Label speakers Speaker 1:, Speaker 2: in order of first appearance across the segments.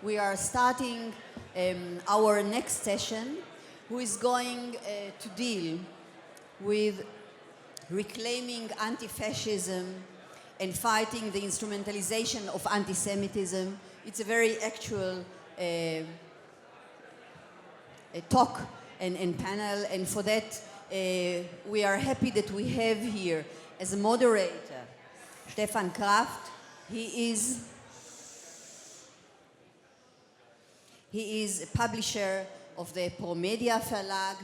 Speaker 1: we are starting our next session, who is going to deal with reclaiming anti-fascism and fighting the instrumentalization of anti-Semitism. It's a very actual talk and panel, and for that we are happy that we have here as a moderator Stefan Kraft. He is a publisher of the ProMedia Verlag.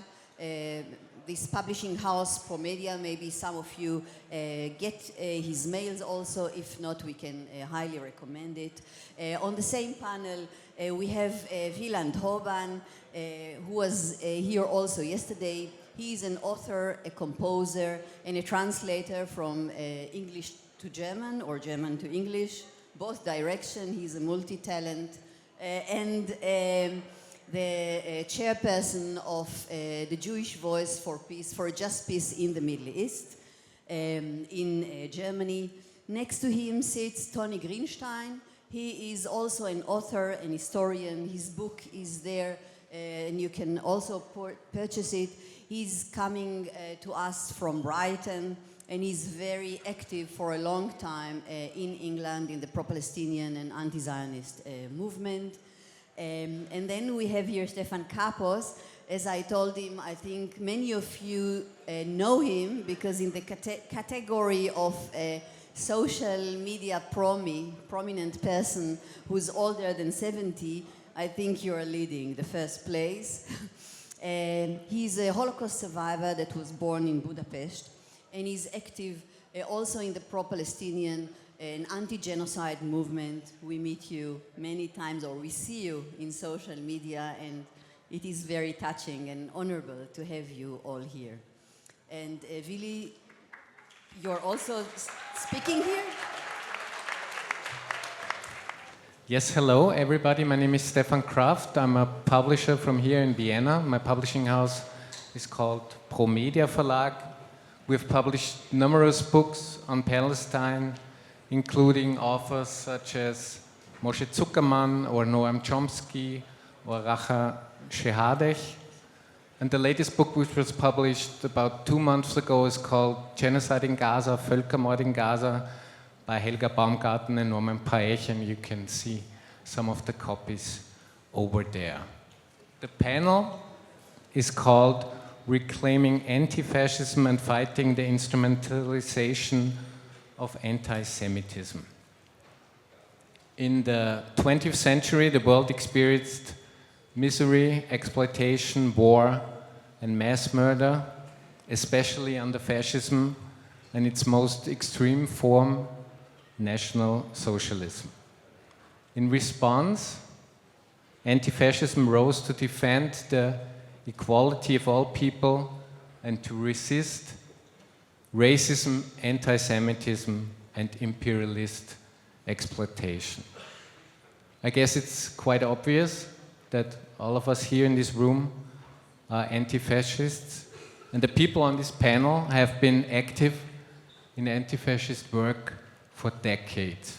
Speaker 1: This publishing house, ProMedia, maybe some of you get his mails also. If not, we can highly recommend it. On the same panel, we have Wieland Hoban, who was here also yesterday. He is an author, a composer, and a translator from English to German or German to English, both direction. He's a multi-talent. And the chairperson of the Jewish Voice for Peace, for a Just Peace in the Middle East, in Germany. Next to him sits Tony Greenstein. He is also an author and historian. His book is there, and you can also purchase it. He's coming to us from Brighton, and he's very active for a long time in England in the pro-Palestinian and anti-Zionist movement. And then we have here Stefan Kapos. As I told him, I think many of you know him because in the category of social media prominent person who's older than 70, I think you're leading the first place. He's a Holocaust survivor that was born in Budapest, and he's active also in the pro-Palestinian and anti-genocide movement. We meet you many times, or we see you in social media, and it is very touching and honorable to have you all here. And Willy, you're also speaking here?
Speaker 2: Yes, hello everybody. My name is Stefan Kraft. I'm a publisher from here in Vienna. My publishing house is called ProMedia Verlag. We've published numerous books on Palestine, including authors such as Moshe Zuckerman or Noam Chomsky or Racha Shehadeh. And the latest book, which was published about 2 months ago, is called Genocide in Gaza, Völkermord in Gaza, by Helga Baumgarten and Norman Paech, and you can see some of the copies over there. The panel is called Reclaiming Anti-Fascism and Fighting the Instrumentalization of Anti-Semitism. In the 20th century, the world experienced misery, exploitation, war, and mass murder, especially under fascism and its most extreme form, National Socialism. In response, anti-fascism rose to defend the equality of all people and to resist racism, anti-Semitism, and imperialist exploitation. I guess it's quite obvious that all of us here in this room are anti-fascists, and the people on this panel have been active in anti-fascist work for decades.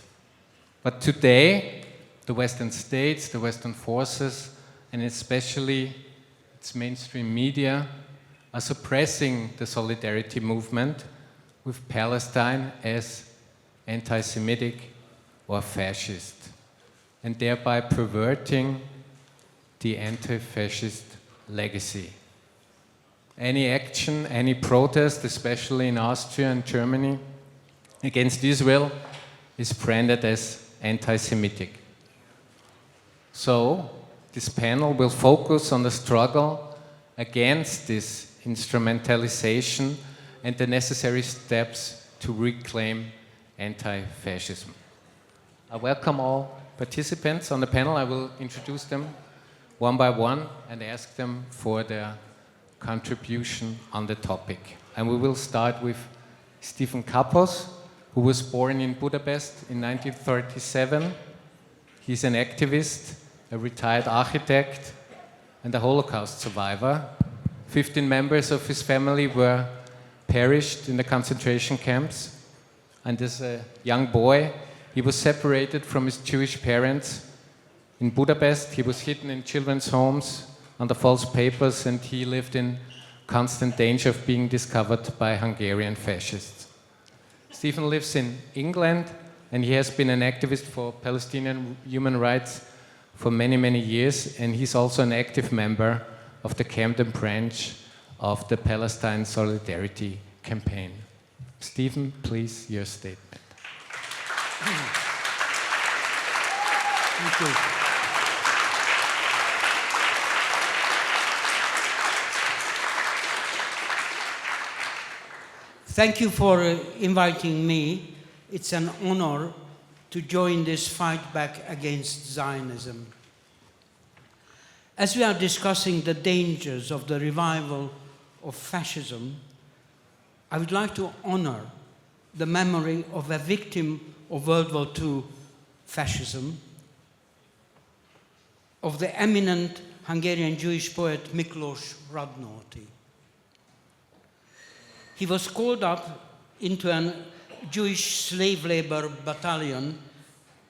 Speaker 2: But today, the Western states, the Western forces, and especially its mainstream media are suppressing the solidarity movement with Palestine as anti-Semitic or fascist, and thereby perverting the anti-fascist legacy. Any action, any protest, especially in Austria and Germany, against Israel is branded as anti-Semitic. So, this panel will focus on the struggle against this instrumentalization and the necessary steps to reclaim anti-fascism. I welcome all participants on the panel. I will introduce them one by one and ask them for their contribution on the topic. And we will start with Stefan Kapos, who was born in Budapest in 1937. He's an activist, a retired architect, and a Holocaust survivor. 15 members of his family were perished in the concentration camps. And as a young boy, he was separated from his Jewish parents In Budapest, he was hidden in children's homes under false papers, and he lived in constant danger of being discovered by Hungarian fascists. Stefan lives in England, and he has been an activist for Palestinian human rights for many, many years, and he's also an active member of the Camden branch of the Palästina Solidarität campaign. Stefan, please, your statement.
Speaker 3: Thank you. Thank you for inviting me. It's an honor to join this fight back against Zionism. As we are discussing the dangers of the revival of fascism, I would like to honor the memory of a victim of World War II fascism, of the eminent Hungarian Jewish poet Miklós Radnóti. He was called up into a Jewish slave labor battalion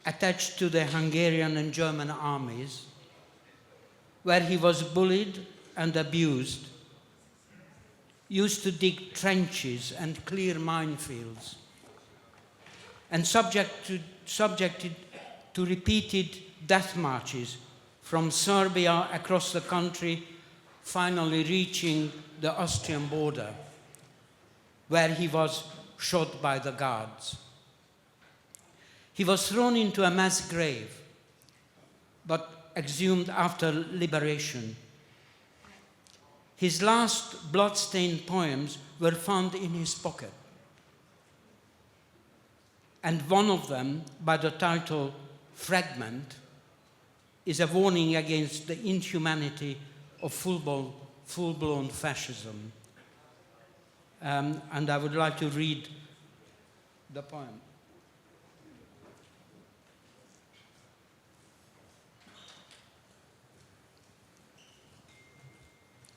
Speaker 3: attached to the Hungarian and German armies, where he was bullied and abused, used to dig trenches and clear minefields, and subjected to repeated death marches from Serbia across the country, finally reaching the Austrian border, where he was shot by the guards. He was thrown into a mass grave, but exhumed after liberation. His last blood-stained poems were found in his pocket, and one of them, by the title Fragment, is a warning against the inhumanity of full-blown fascism. And I would like to read the poem.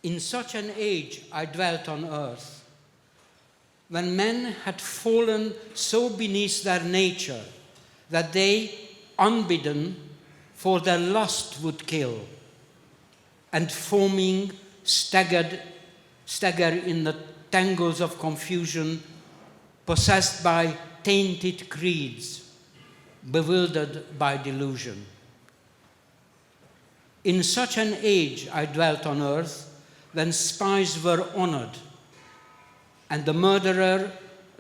Speaker 3: In such an age I dwelt on earth, when men had fallen so beneath their nature that they, unbidden, for their lust would kill, and foaming stagger in the tangles of confusion, possessed by tainted creeds, bewildered by delusion. In such an age I dwelt on earth, when spies were honored, and the murderer,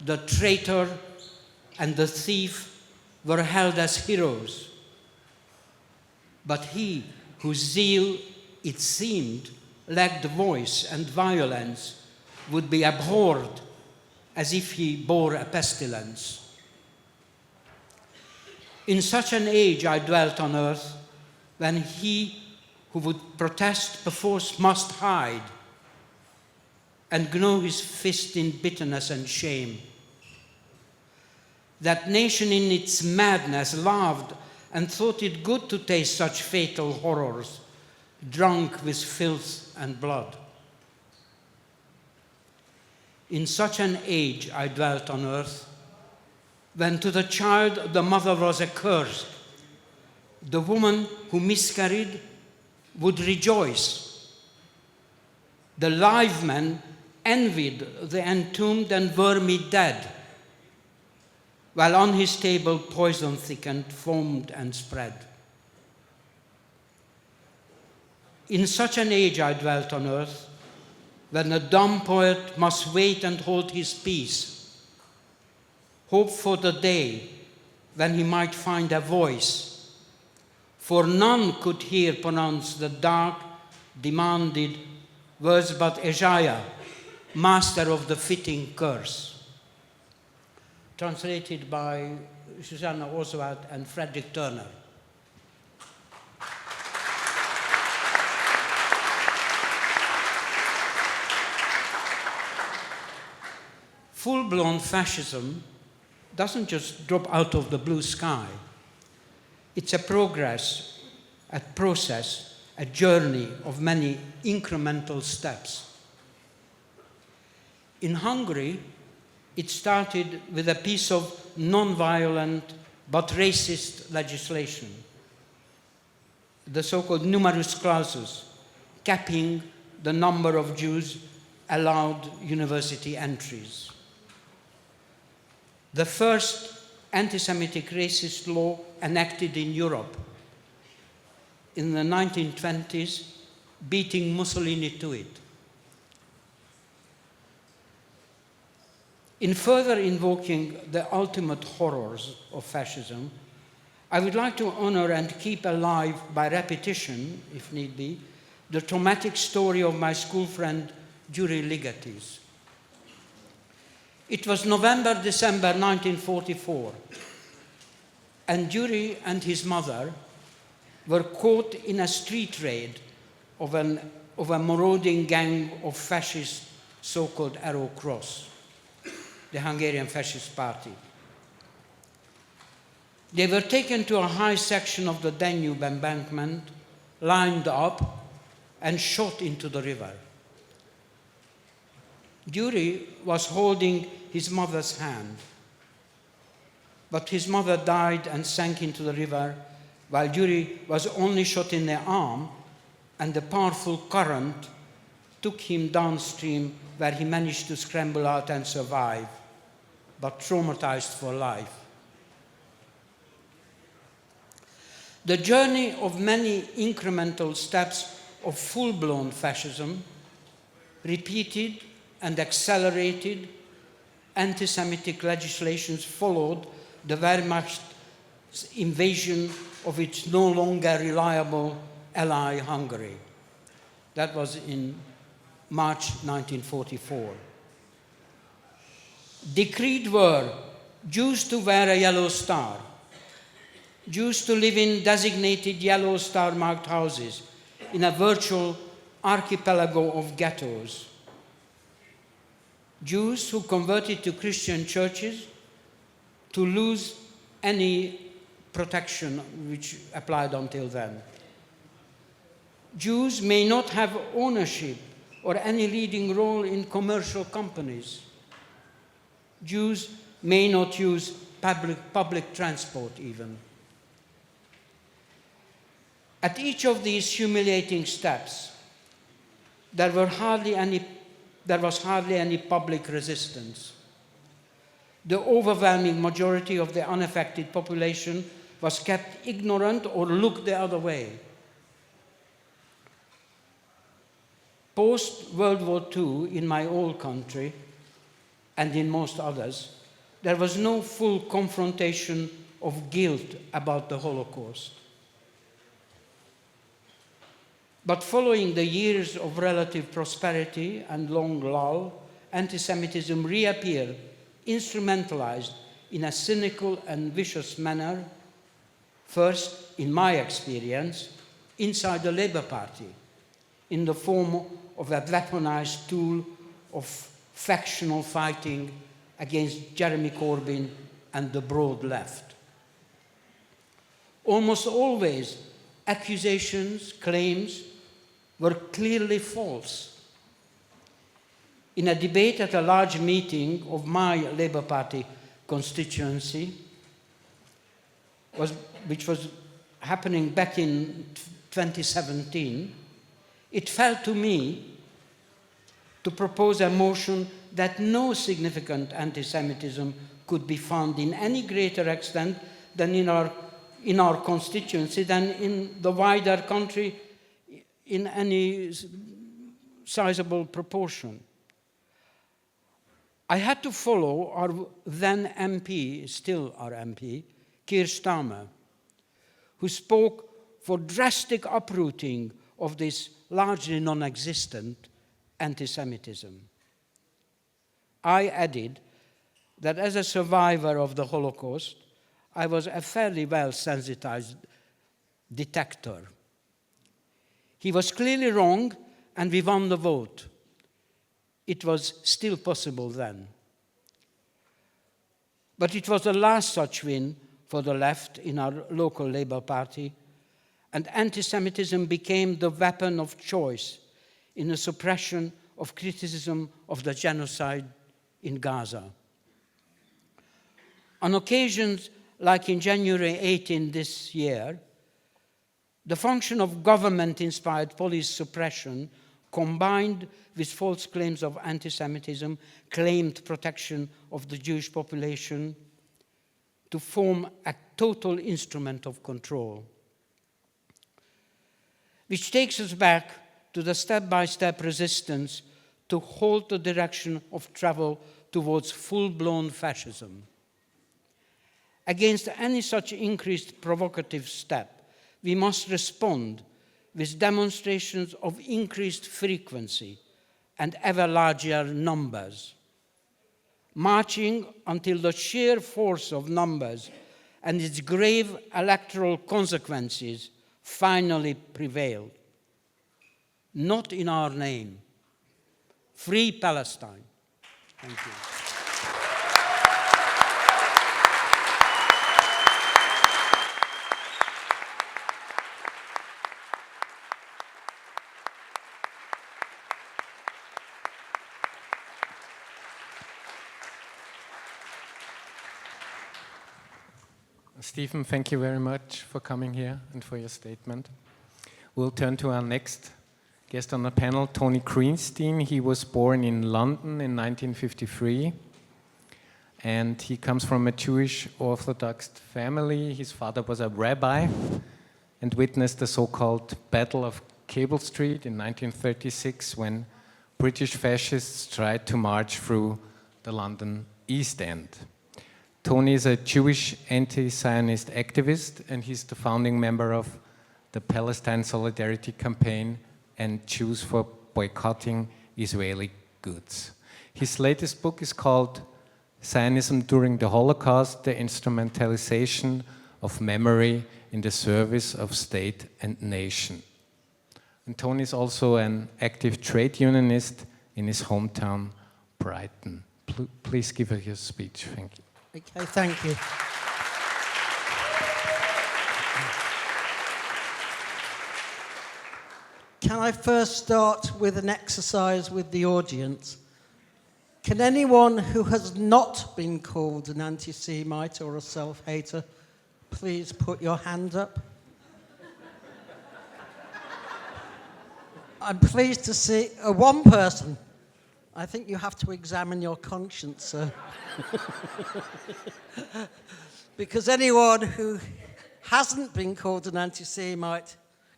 Speaker 3: the traitor, and the thief were held as heroes. But he whose zeal, it seemed, lacked voice and violence would be abhorred as if he bore a pestilence. In such an age I dwelt on earth, when he who would protest perforce must hide and gnaw his fist in bitterness and shame. That nation in its madness laughed and thought it good to taste such fatal horrors, drunk with filth and blood. In such an age I dwelt on earth, when to the child the mother was accursed. The woman who miscarried would rejoice. The live men envied the entombed and wormy dead, while on his table poison thickened, foamed and spread. In such an age I dwelt on earth, when a dumb poet must wait and hold his peace, hope for the day when he might find a voice, for none could here pronounce the dark, demanded words but Isaiah, master of the fitting curse. Translated by Susanna Oswald and Frederick Turner. Full-blown fascism doesn't just drop out of the blue sky. It's a process, a journey of many incremental steps. In Hungary, it started with a piece of non-violent but racist legislation. the so-called numerus clausus, capping the number of Jews allowed university entries. The first anti-Semitic racist law enacted in Europe in the 1920s, beating Mussolini to it. In further invoking the ultimate horrors of fascism, I would like to honor and keep alive by repetition, if need be, the traumatic story of my school friend Juri Ligetis. It was November-December 1944, and Juri and his mother were caught in a street raid of a marauding gang of fascist so-called Arrow Cross, the Hungarian Fascist Party. They were taken to a high section of the Danube embankment, lined up, and shot into the river. Juri was holding his mother's hand, but his mother died and sank into the river, while Juri was only shot in the arm, and the powerful current took him downstream, where he managed to scramble out and survive, but traumatized for life. The journey of many incremental steps of full-blown fascism, repeated and accelerated anti-Semitic legislations followed the Wehrmacht's invasion of its no longer reliable ally Hungary. That was in March 1944. Decreed were Jews to wear a yellow star, Jews to live in designated yellow star-marked houses in a virtual archipelago of ghettos, Jews who converted to Christian churches to lose any protection which applied until then. Jews may not have ownership or any leading role in commercial companies. Jews may not use public transport even. At each of these humiliating steps, there was hardly any public resistance. The overwhelming majority of the unaffected population was kept ignorant or looked the other way. Post-World War II, in my old country, and in most others, there was no full confrontation of guilt about the Holocaust. But following the years of relative prosperity and long lull, anti-Semitism reappeared, instrumentalized in a cynical and vicious manner, first, in my experience, inside the Labour Party, in the form of a weaponized tool of factional fighting against Jeremy Corbyn and the broad left. Almost always, accusations, claims, were clearly false. In a debate at a large meeting of my Labour Party constituency, which was happening back in 2017, it fell to me to propose a motion that no significant anti-Semitism could be found in any greater extent than in our constituency, than in the wider country in any sizable proportion. I had to follow our then MP, still our MP, Keir Starmer, who spoke for drastic uprooting of this largely non-existent anti-Semitism. I added that as a survivor of the Holocaust, I was a fairly well-sensitized detector. He was clearly wrong, and we won the vote. It was still possible then. But it was the last such win for the left in our local Labour Party, and anti-Semitism became the weapon of choice in the suppression of criticism of the genocide in Gaza. On occasions like in January 18 this year, The function of government-inspired police suppression, combined with false claims of anti-Semitism, claimed protection of the Jewish population, to form a total instrument of control. Which takes us back to the step-by-step resistance to halt the direction of travel towards full-blown fascism. Against any such increased provocative step, we must respond with demonstrations of increased frequency and ever larger numbers, marching until the sheer force of numbers and its grave electoral consequences finally prevailed. Not in our name. Free Palestine. Thank you.
Speaker 2: Stephen, thank you very much for coming here and for your statement. We'll turn to our next guest on the panel, Tony Greenstein. He was born in London in 1953, and he comes from a Jewish Orthodox family. His father was a rabbi and witnessed the so-called Battle of Cable Street in 1936 when British fascists tried to march through the London East End. Tony is a Jewish anti-Zionist activist, and he's the founding member of the Palästina Solidarität campaign and Jews for boycotting Israeli goods. His latest book is called Zionism During the Holocaust, the Instrumentalisation of Memory in the Service of State and Nation. And Tony is also an active trade unionist in his hometown, Brighton. Please give her your speech. Thank you.
Speaker 4: Okay, thank you. Can I first start with an exercise with the audience? Can anyone who has not been called an anti-Semite or a self-hater please put your hand up? I'm pleased to see one person. I think you have to examine your conscience, sir. Because anyone who hasn't been called an anti-Semite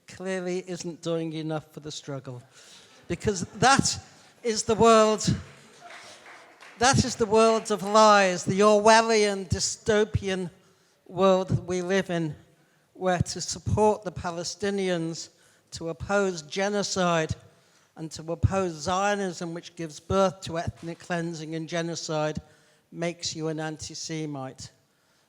Speaker 4: clearly isn't doing enough for the struggle. Because that is the world of lies, the Orwellian dystopian world that we live in, where to support the Palestinians, to oppose genocide, and to oppose Zionism, which gives birth to ethnic cleansing and genocide, makes you an anti-Semite.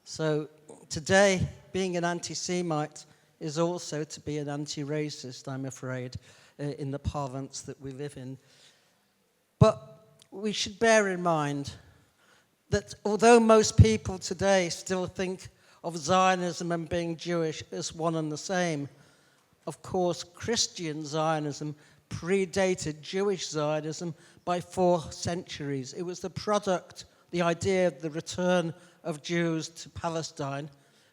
Speaker 4: So today, being an anti-Semite is also to be an anti-racist, I'm afraid, in the parlance that we live in. But we should bear in mind that although most people today still think of Zionism and being Jewish as one and the same, of course, Christian Zionism predated Jewish Zionism by 4 centuries. It was the product, the idea of the return of Jews to Palestine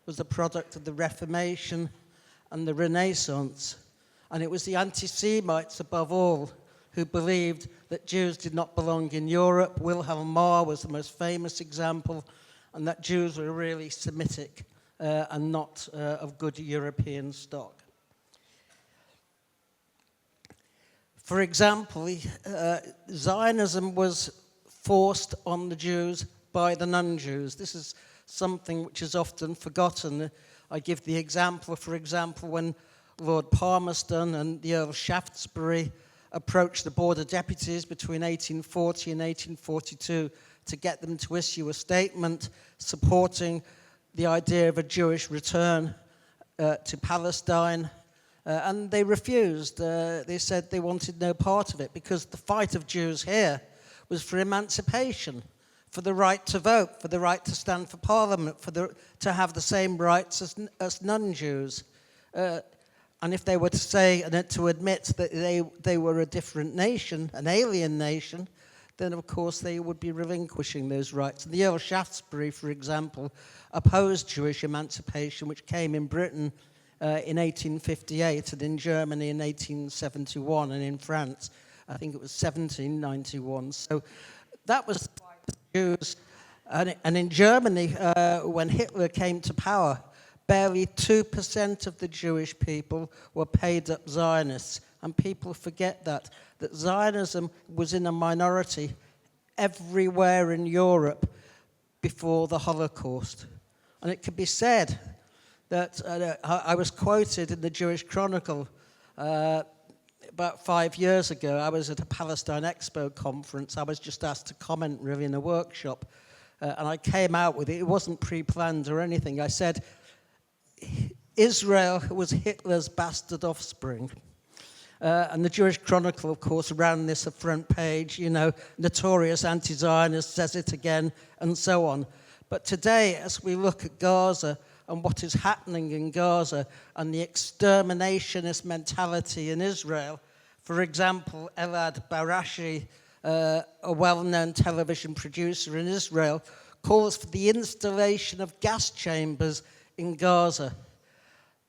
Speaker 4: was the product of the Reformation and the Renaissance. And it was the anti-Semites, above all, who believed that Jews did not belong in Europe. Wilhelm Langthaler was the most famous example, and that Jews were really Semitic and not of good European stock. For example, Zionism was forced on the Jews by the non-Jews. This is something which is often forgotten. I give the example, for example, when Lord Palmerston and the Earl Shaftesbury approached the Board of Deputies between 1840 and 1842 to get them to issue a statement supporting the idea of a Jewish return to Palestine. And they refused. They said they wanted no part of it because the fight of Jews here was for emancipation, for the right to vote, for the right to stand for parliament, to have the same rights as non-Jews. And if they were to say and to admit that they were a different nation, an alien nation, then of course they would be relinquishing those rights. And the Earl Shaftesbury, for example, opposed Jewish emancipation, which came in Britain in 1858, and in Germany in 1871, and in France, I think it was 1791. So that was the Jews. And in Germany, when Hitler came to power, barely 2% of the Jewish people were paid up Zionists. And people forget that Zionism was in a minority everywhere in Europe before the Holocaust. And it can be said that I was quoted in the Jewish Chronicle about 5 years ago. I was at a Palestine Expo conference. I was just asked to comment really in a workshop. And I came out with it. It wasn't pre-planned or anything. I said, Israel was Hitler's bastard offspring. And the Jewish Chronicle, of course, ran this a front page, you know, notorious anti-Zionist, says it again, and so on. But today, as we look at Gaza and what is happening in Gaza and the exterminationist mentality in Israel, for example, Elad Barashi, a well-known television producer in Israel, calls for the installation of gas chambers in Gaza.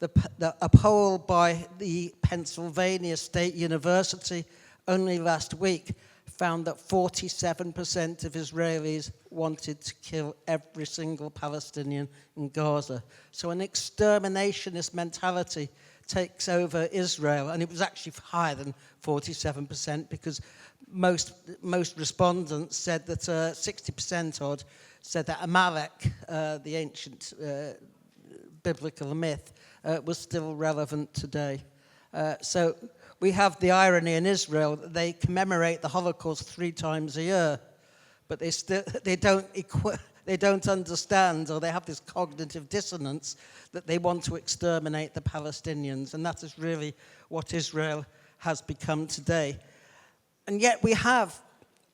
Speaker 4: A poll by the Pennsylvania State University only last week found that 47% of Israelis wanted to kill every single Palestinian in Gaza. So an exterminationist mentality takes over Israel, and it was actually higher than 47% because most respondents said that 60% odd said that Amalek, the ancient biblical myth, was still relevant today. So we have the irony in Israel that they commemorate the Holocaust 3 times a year, but they don't understand, or they have this cognitive dissonance that they want to exterminate the Palestinians, and that is really what Israel has become today. And yet we have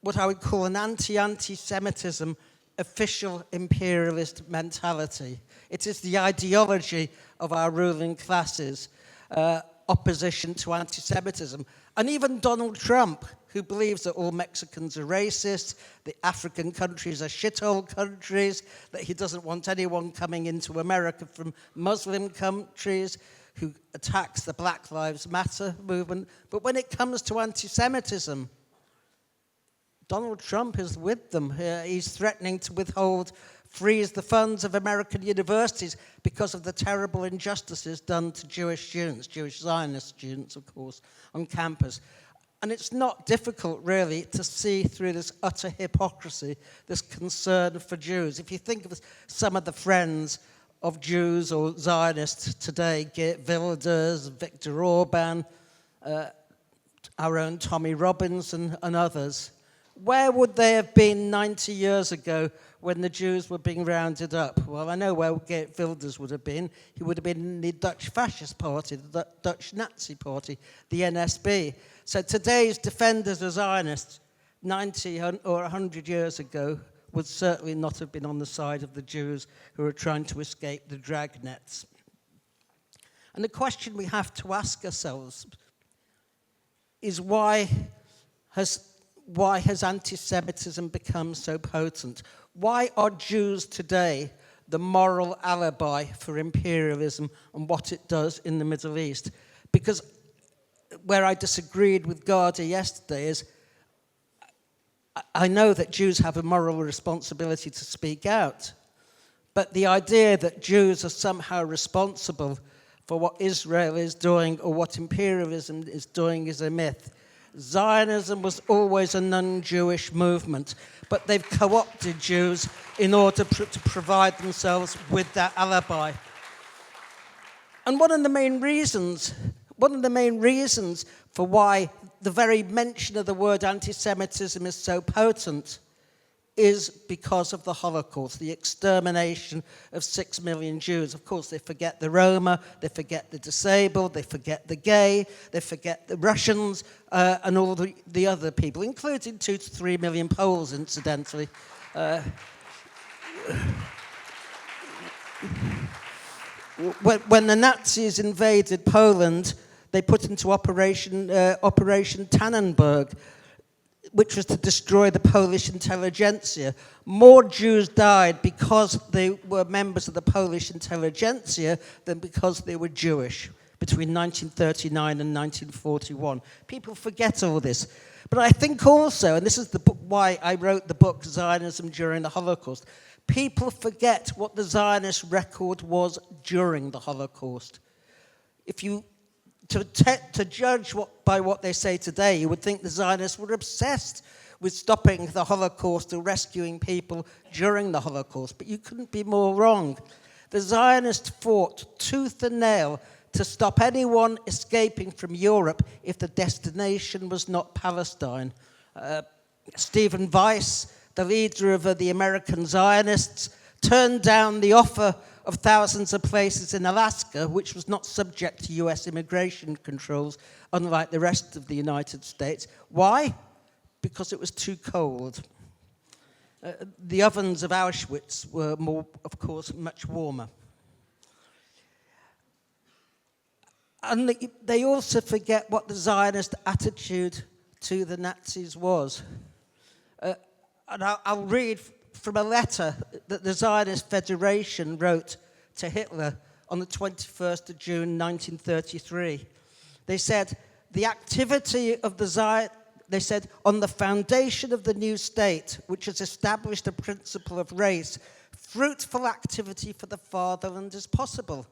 Speaker 4: what I would call an anti-Semitism official imperialist mentality. It is the ideology of our ruling classes, opposition to anti-Semitism. And even Donald Trump, who believes that all Mexicans are racist, the African countries are shithole countries, that he doesn't want anyone coming into America from Muslim countries, who attacks the Black Lives Matter movement. But when it comes to anti-Semitism, Donald Trump is with them. He's threatening to freeze the funds of American universities because of the terrible injustices done to Jewish students, Jewish Zionist students, of course, on campus. And it's not difficult, really, to see through this utter hypocrisy, this concern for Jews. If you think of some of the friends of Jews or Zionists today, Geert Wilders, Viktor Orban, our own Tommy Robinson and others, where would they have been 90 years ago when the Jews were being rounded up? Well, I know where Geert Wilders would have been. He would have been in the Dutch Fascist Party, the Dutch Nazi Party, the NSB. So today's defenders of Zionists 90 or 100 years ago would certainly not have been on the side of the Jews who are trying to escape the dragnets. And the question we have to ask ourselves is why has anti-Semitism become so potent? Why are Jews today the moral alibi for imperialism and what it does in the Middle East? Because where I disagreed with Garda yesterday is I know that Jews have a moral responsibility to speak out, but the idea that Jews are somehow responsible for what Israel is doing or what imperialism is doing is a myth. Zionism was always a non-Jewish movement, but they've co-opted Jews in order to provide themselves with that alibi. And one of the main reasons for why the very mention of the word anti-Semitism is so potent is because of the Holocaust, the extermination of 6 million Jews. Of course, they forget the Roma, they forget the disabled, they forget the gay, they forget the Russians, and all the other people, including 2 to 3 million Poles, incidentally. When the Nazis invaded Poland, they put into Operation Tannenberg. which was to destroy the Polish intelligentsia. More Jews died because they were members of the Polish intelligentsia than because they were Jewish between 1939 and 1941. People forget all this. But I think also, and this is the book, why I wrote the book Zionism During the Holocaust, people forget what the Zionist record was during the Holocaust. If you to judge by what they say today, you would think the Zionists were obsessed with stopping the Holocaust or rescuing people during the Holocaust, but you couldn't be more wrong. The Zionists fought tooth and nail to stop anyone escaping from Europe if the destination was not Palestine. Stephen Weiss, the leader of the American Zionists, turned down the offer of thousands of places in Alaska, which was not subject to US immigration controls, unlike the rest of the United States. Why? Because it was too cold. The ovens of Auschwitz were, of course, much warmer. And they also forget what the Zionist attitude to the Nazis was. And I'll read from a letter that the Zionist Federation wrote to Hitler on the 21st of June 1933. They said, the activity of the they said, on the foundation of the new state, which has established a principle of race, fruitful activity for the fatherland is possible.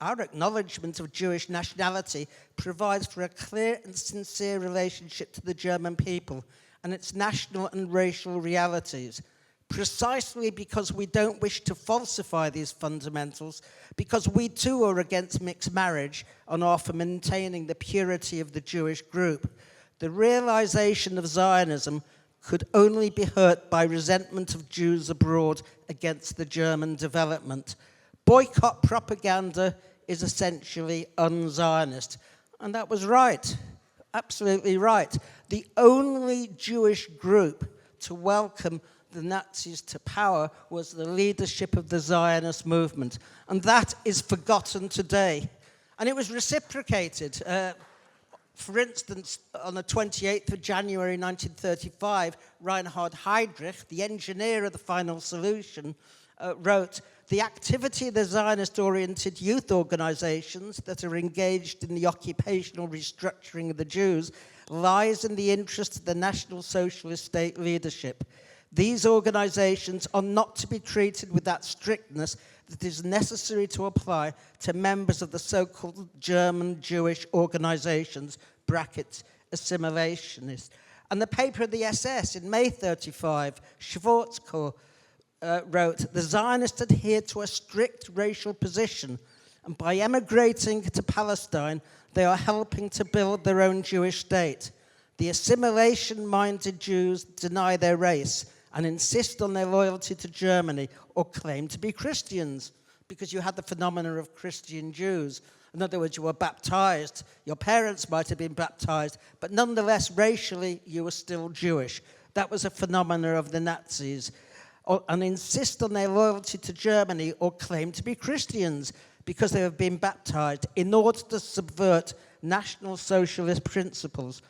Speaker 4: Our acknowledgement of Jewish nationality provides for a clear and sincere relationship to the German people and its national and racial realities. Precisely because we don't wish to falsify these fundamentals, because we too are against mixed marriage and are for maintaining the purity of the Jewish group. The realization of Zionism could only be hurt by resentment of Jews abroad against the German development. Boycott propaganda is essentially un-Zionist. And that was right, absolutely right. The only Jewish group to welcome the Nazis to power was the leadership of the Zionist movement. And that is forgotten today. And it was reciprocated. For instance, on the 28th of January 1935, Reinhard Heydrich, the engineer of the final solution, wrote, the activity of the Zionist-oriented youth organizations that are engaged in the occupational restructuring of the Jews lies in the interest of the National Socialist state leadership. These organizations are not to be treated with that strictness that is necessary to apply to members of the so-called German Jewish organizations, brackets, assimilationists. And the paper of the SS in May 35, Schwarzkopf, wrote, the Zionists adhere to a strict racial position, and by emigrating to Palestine, they are helping to build their own Jewish state. The assimilation-minded Jews deny their race and insist on their loyalty to Germany or claim to be Christians, because you had the phenomena of Christian Jews. In other words, you were baptized, your parents might have been baptized, but nonetheless, racially, you were still Jewish. That was a phenomena of the Nazis. And insist on their loyalty to Germany or claim to be Christians because they have been baptized in order to subvert National Socialist principles.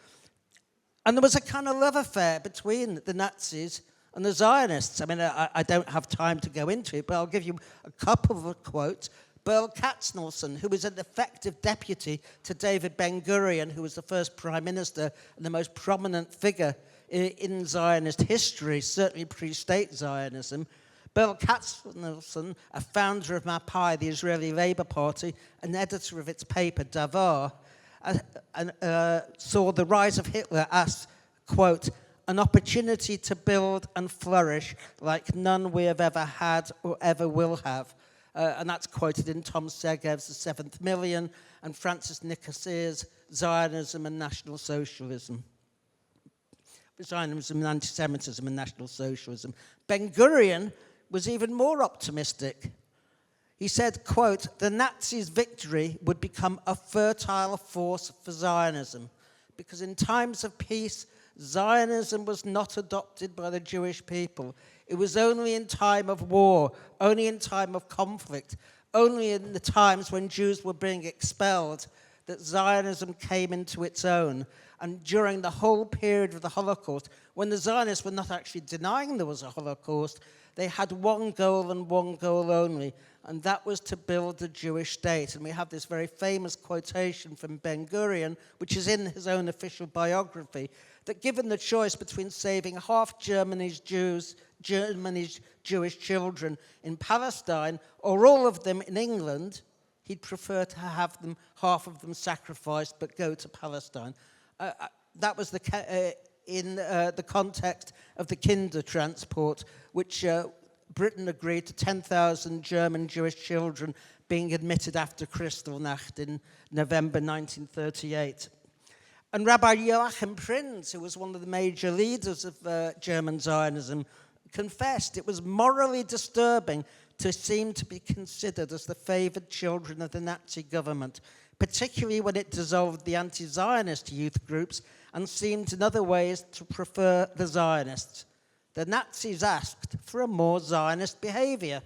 Speaker 4: And there was a kind of love affair between the Nazis and the Zionists. I mean, I don't have time to go into it, but I'll give you a couple of quotes. Berl Katznelson, who was an effective deputy to David Ben-Gurion, who was the first prime minister and the most prominent figure in Zionist history, certainly pre-state Zionism. Berl Katznelson, a founder of Mapai, the Israeli Labour Party, an editor of its paper, Davar, saw the rise of Hitler as, quote, an opportunity to build and flourish like none we have ever had or ever will have. And that's quoted in Tom Segev's The Seventh Million and Francis Nicasier's Zionism and National Socialism. Zionism and Anti-Semitism and National Socialism. Ben-Gurion was even more optimistic. He said, quote, the Nazis' victory would become a fertile force for Zionism, because in times of peace, Zionism was not adopted by the Jewish people. It was only in time of war, only in time of conflict, only in the times when Jews were being expelled, that Zionism came into its own. And during the whole period of the Holocaust, when the Zionists were not actually denying there was a Holocaust, they had one goal and one goal only, and that was to build a Jewish state. And we have this very famous quotation from Ben-Gurion, which is in his own official biography, that given the choice between saving half Germany's Jewish children in Palestine or all of them in England, he'd prefer to have them, half of them sacrificed but go to Palestine. That was in the context of the Kinder transport, which Britain agreed to 10,000 German Jewish children being admitted after Kristallnacht in November 1938. And Rabbi Joachim Prinz, who was one of the major leaders of German Zionism, confessed it was morally disturbing to seem to be considered as the favoured children of the Nazi government, particularly when it dissolved the anti-Zionist youth groups and seemed in other ways to prefer the Zionists. The Nazis asked for a more Zionist behaviour.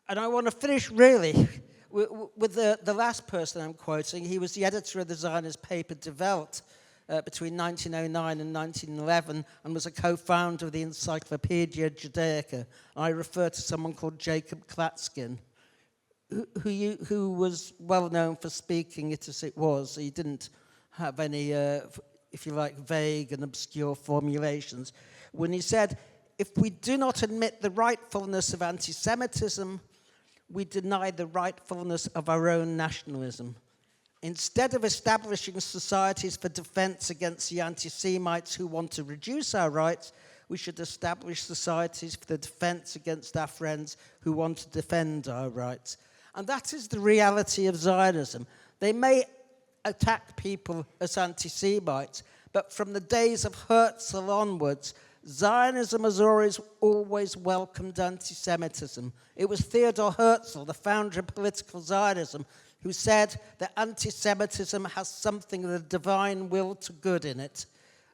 Speaker 4: And I want to finish really with the last person I'm quoting. He was the editor of the Zionist paper Die Welt between 1909 and 1911 and was a co-founder of the Encyclopedia Judaica. I refer to someone called Jacob Klatskin, who was well known for speaking it as it was. He didn't have any, if you like, vague and obscure formulations. When he said, if we do not admit the rightfulness of anti-Semitism, we deny the rightfulness of our own nationalism. Instead of establishing societies for defense against the anti-Semites who want to reduce our rights, we should establish societies for the defense against our friends who want to defend our rights. And that is the reality of Zionism. They may attack people as anti-Semites, but from the days of Herzl onwards, Zionism has always welcomed anti-Semitism. It was Theodor Herzl, the founder of political Zionism, who said that anti-Semitism has something of the divine will to good in it.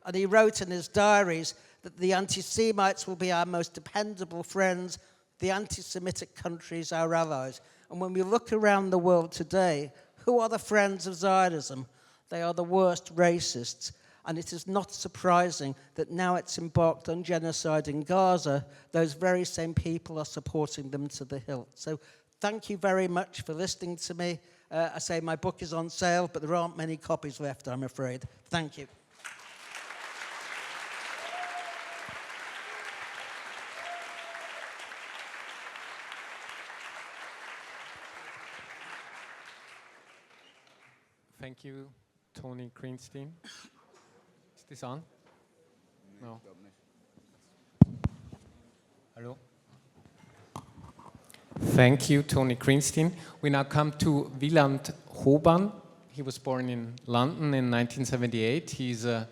Speaker 4: And he wrote in his diaries that the anti-Semites will be our most dependable friends, the anti-Semitic countries our allies. And when we look around the world today, who are the friends of Zionism? They are the worst racists. And it is not surprising that now it's embarked on genocide in Gaza, those very same people are supporting them to the hilt. So thank you very much for listening to me. I say my book is on sale, but there aren't many copies left, I'm afraid. Thank you.
Speaker 2: Thank you, Tony Greenstein. Is this on? No. Hello. Thank you, Tony Greenstein. We now come to Wieland Hoban. He was born in London in 1978. He's a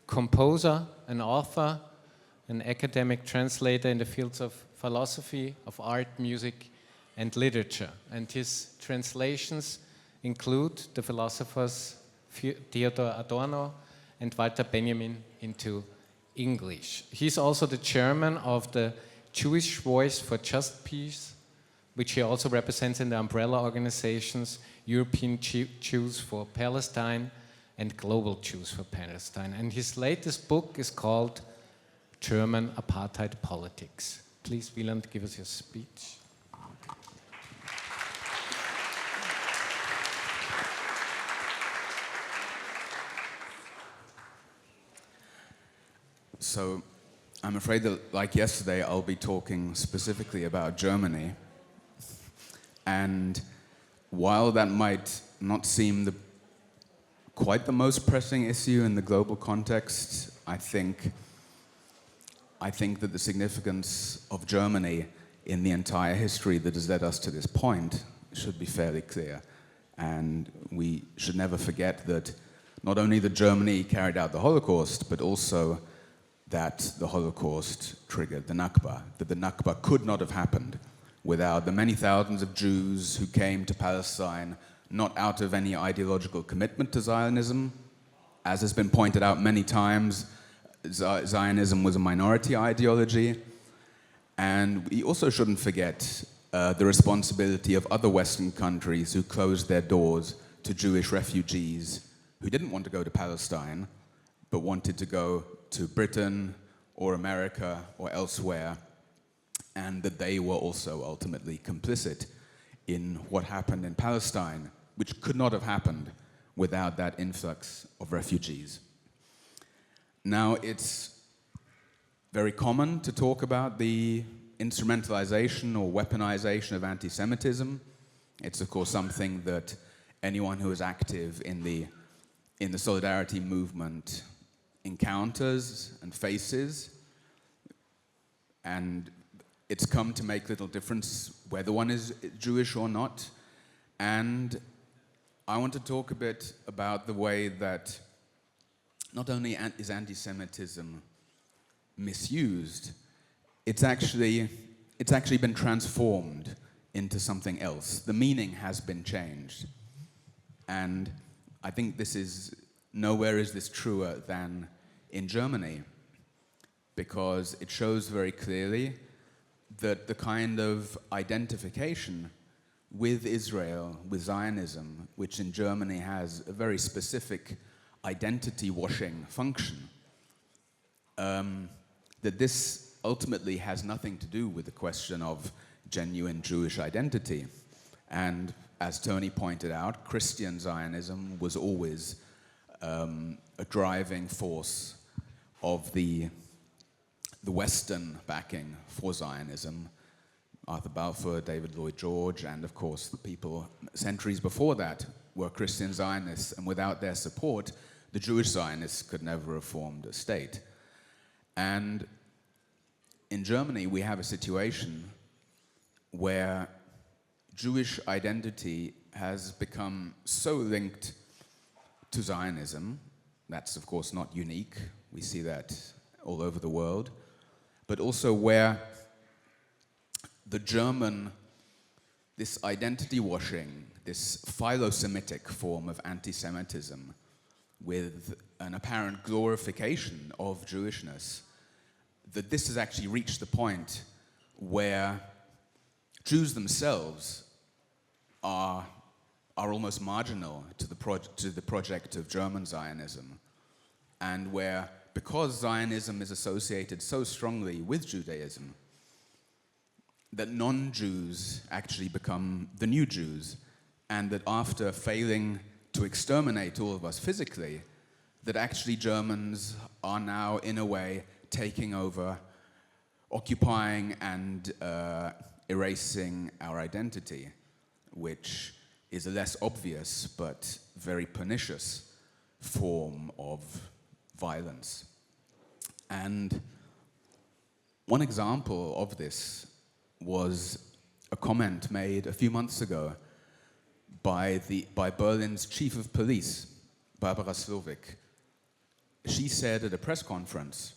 Speaker 2: composer, an author, an academic translator in the fields of philosophy, of art, music, and literature. And his translations include the philosophers Theodor Adorno and Walter Benjamin into English. He's also the chairman of the Jewish Voice for Just Peace, which he also represents in the umbrella organizations European Jews for Palestine and Global Jews for Palestine. And his latest book is called German Apartheid Politics. Please, Wieland, give us your speech.
Speaker 5: So I'm afraid that, like yesterday, I'll be talking specifically about Germany. And while that might not seem quite the most pressing issue in the global context, I think that the significance of Germany in the entire history that has led us to this point should be fairly clear. And we should never forget that not only that Germany carried out the Holocaust, but also that the Holocaust triggered the Nakba, that the Nakba could not have happened without the many thousands of Jews who came to Palestine, not out of any ideological commitment to Zionism. As has been pointed out many times, Zionism was a minority ideology. And we also shouldn't forget the responsibility of other Western countries who closed their doors to Jewish refugees who didn't want to go to Palestine, but wanted to go to Britain or America or elsewhere, and that they were also ultimately complicit in what happened in Palestine, which could not have happened without that influx of refugees. Now, it's very common to talk about the instrumentalization or weaponization of anti-Semitism. It's, of course, something that anyone who is active in the Solidarity movement encounters and faces, and it's come to make little difference whether one is Jewish or not. And I want to talk a bit about the way that not only is anti-Semitism misused, it's actually been transformed into something else. The meaning has been changed. And I think nowhere is this truer than in Germany, because it shows very clearly that the kind of identification with Israel, with Zionism, which in Germany has a very specific identity-washing function, that this ultimately has nothing to do with the question of genuine Jewish identity. And as Tony pointed out, Christian Zionism was always a driving force of the Western backing for Zionism. Arthur Balfour, David Lloyd George, and of course the people centuries before that were Christian Zionists, and without their support, the Jewish Zionists could never have formed a state. And in Germany, we have a situation where Jewish identity has become so linked to Zionism. That's, of course, not unique. We see that all over the world. But also where the German, this identity washing, this philo-Semitic form of anti-Semitism with an apparent glorification of Jewishness, that this has actually reached the point where Jews themselves are almost marginal to the project of German Zionism, and where, because Zionism is associated so strongly with Judaism, that non-Jews actually become the new Jews, and that after failing to exterminate all of us physically, that actually Germans are now, in a way, taking over, occupying and erasing our identity, which is a less obvious but very pernicious form of violence. And one example of this was a comment made a few months ago by Berlin's chief of police, Barbara Slowik. She said at a press conference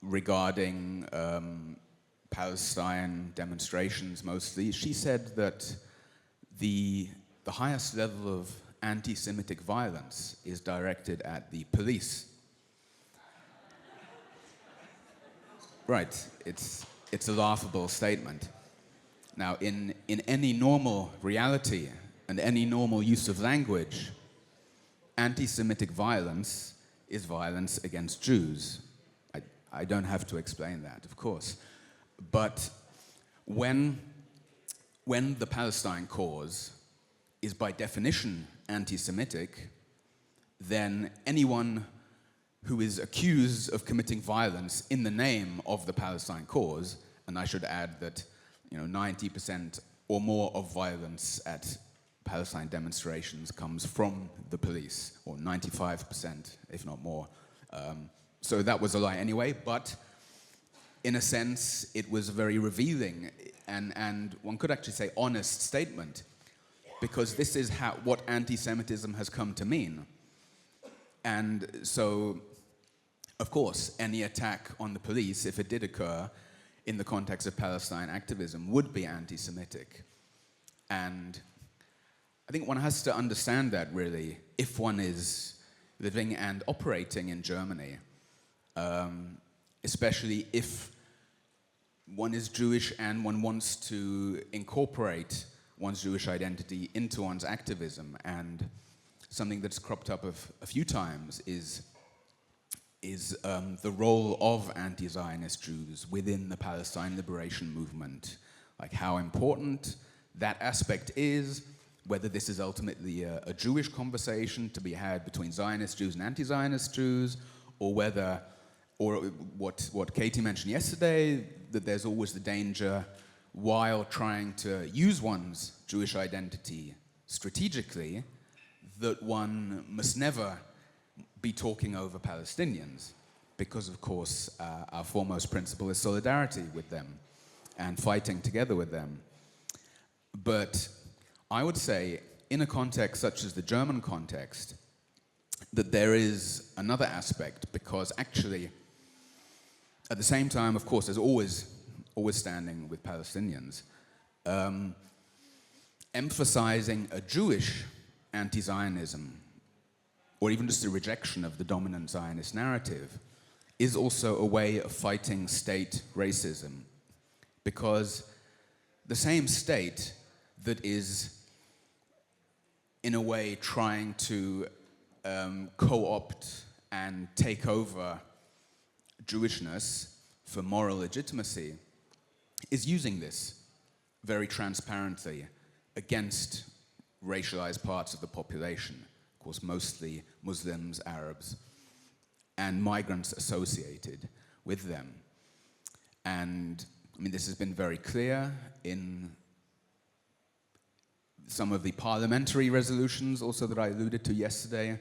Speaker 5: regarding Palestine demonstrations mostly, she said that the highest level of anti-Semitic violence is directed at the police. Right, it's a laughable statement. Now, in any normal reality and any normal use of language, anti-Semitic violence is violence against Jews. I don't have to explain that, of course. But when the Palestine cause is by definition anti-Semitic, then anyone who is accused of committing violence in the name of the Palestine cause, and I should add that 90% or more of violence at Palestine demonstrations comes from the police, or 95%, if not more. So that was a lie anyway, but in a sense, it was a very revealing and one could actually say honest statement, because this is what anti-Semitism has come to mean. And so, of course, any attack on the police, if it did occur in the context of Palestine activism, would be anti-Semitic. And I think one has to understand that, really, if one is living and operating in Germany, especially if one is Jewish and one wants to incorporate one's Jewish identity into one's activism. And something that's cropped up a few times is the role of anti-Zionist Jews within the Palestine liberation movement, like how important that aspect is, whether this is ultimately a Jewish conversation to be had between Zionist Jews and anti-Zionist Jews, or whether, or what Katie mentioned yesterday, that there's always the danger while trying to use one's Jewish identity strategically, that one must never be talking over Palestinians, because of course our foremost principle is solidarity with them and fighting together with them. But I would say, in a context such as the German context, that there is another aspect, because actually, at the same time, of course, there's always standing with Palestinians, emphasizing a Jewish anti-Zionism, or even just a rejection of the dominant Zionist narrative, is also a way of fighting state racism. Because the same state that is, in a way, trying to co-opt and take over Jewishness for moral legitimacy is using this very transparently against racialized parts of the population, of course mostly Muslims, Arabs, and migrants associated with them. And I mean, this has been very clear in some of the parliamentary resolutions also that I alluded to yesterday,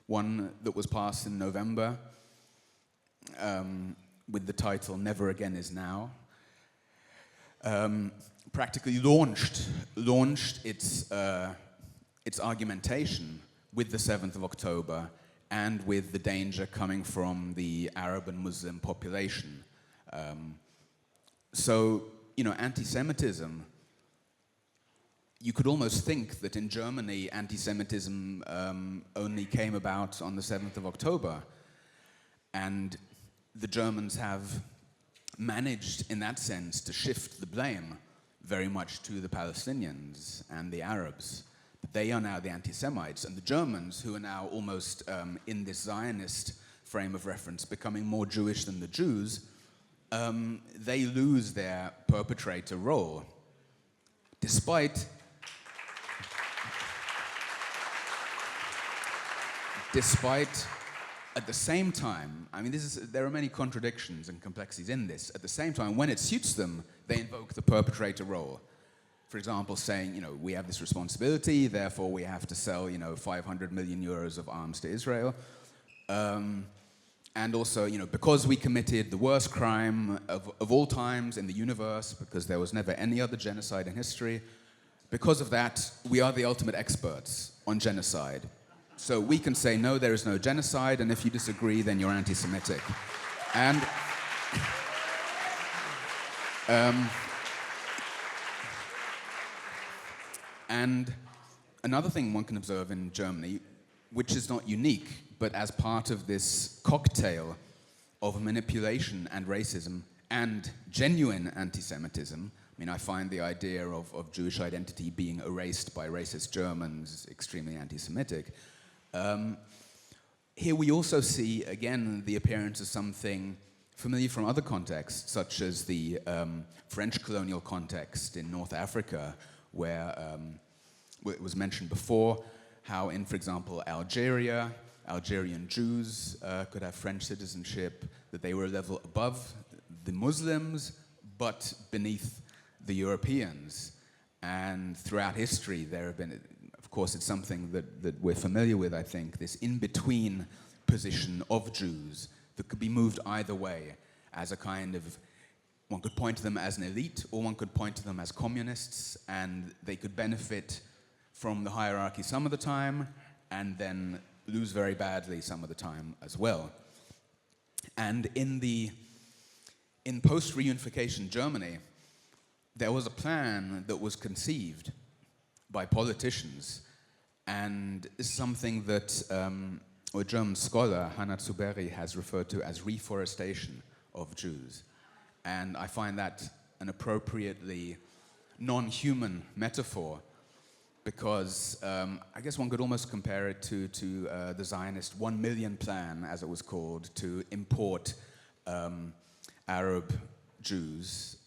Speaker 5: one that was passed in November with the title "Never Again is Now," practically launched its argumentation with the 7th of October and with the danger coming from the Arab and Muslim population. So, you know, anti-Semitism, you could almost think that in Germany, anti-Semitism only came about on the 7th of October. And the Germans have managed, in that sense, to shift the blame very much to the Palestinians and the Arabs. They are now the anti-Semites, and the Germans, who are now almost in this Zionist frame of reference, becoming more Jewish than the Jews, they lose their perpetrator role, despite at the same time, I mean, there are many contradictions and complexities in this. At the same time, when it suits them, they invoke the perpetrator role. For example, saying, you know, we have this responsibility, therefore we have to sell, you know, 500 million euros of arms to Israel. And also, you know, because we committed the worst crime of all times in the universe, because there was never any other genocide in history, because of that, we are the ultimate experts on genocide. So we can say, no, there is no genocide, and if you disagree, then you're anti-Semitic. And and another thing one can observe in Germany, which is not unique, but as part of this cocktail of manipulation and racism and genuine anti-Semitism, I mean, I find the idea of Jewish identity being erased by racist Germans extremely anti-Semitic. Here we also see, again, the appearance of something familiar from other contexts, such as the French colonial context in North Africa, where it was mentioned before, how in, for example, Algeria, Algerian Jews could have French citizenship, that they were a level above the Muslims, but beneath the Europeans. And throughout history, there have been, of course, it's something that we're familiar with, I think, this in-between position of Jews that could be moved either way, as a kind of, one could point to them as an elite, or one could point to them as communists, and they could benefit from the hierarchy some of the time, and then lose very badly some of the time as well. And in post-reunification Germany, there was a plan that was conceived by politicians, and this is something that a German scholar, Hannah Zuberi, has referred to as reforestation of Jews. And I find that an appropriately non-human metaphor, because I guess one could almost compare it to the Zionist 1 million plan, as it was called, to import Arab Jews,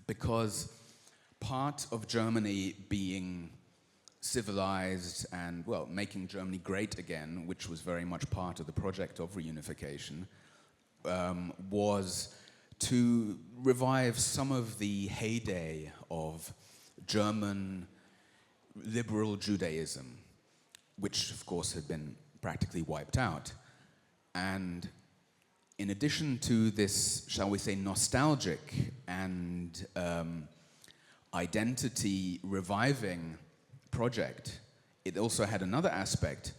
Speaker 5: because part of Germany being civilized and, well, making Germany great again, which was very much part of the project of reunification, was to revive some of the heyday of German liberal Judaism, which of course had been practically wiped out. And in addition to this, shall we say, nostalgic and identity reviving project, it also had another aspect,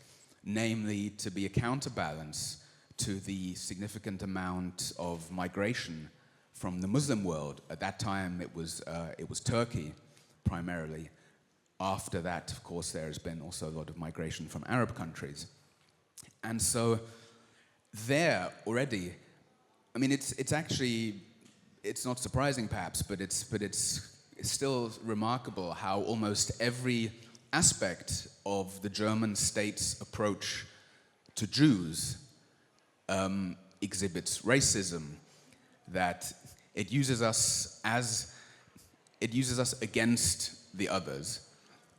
Speaker 5: namely to be a counterbalance to the significant amount of migration from the Muslim world. At that time, it was Turkey primarily. After that, of course, there has been also a lot of migration from Arab countries. And so there already, I mean, it's actually, it's not surprising perhaps, but it's still remarkable how almost every aspect of the German state's approach to Jews exhibits racism, that it uses us against the others,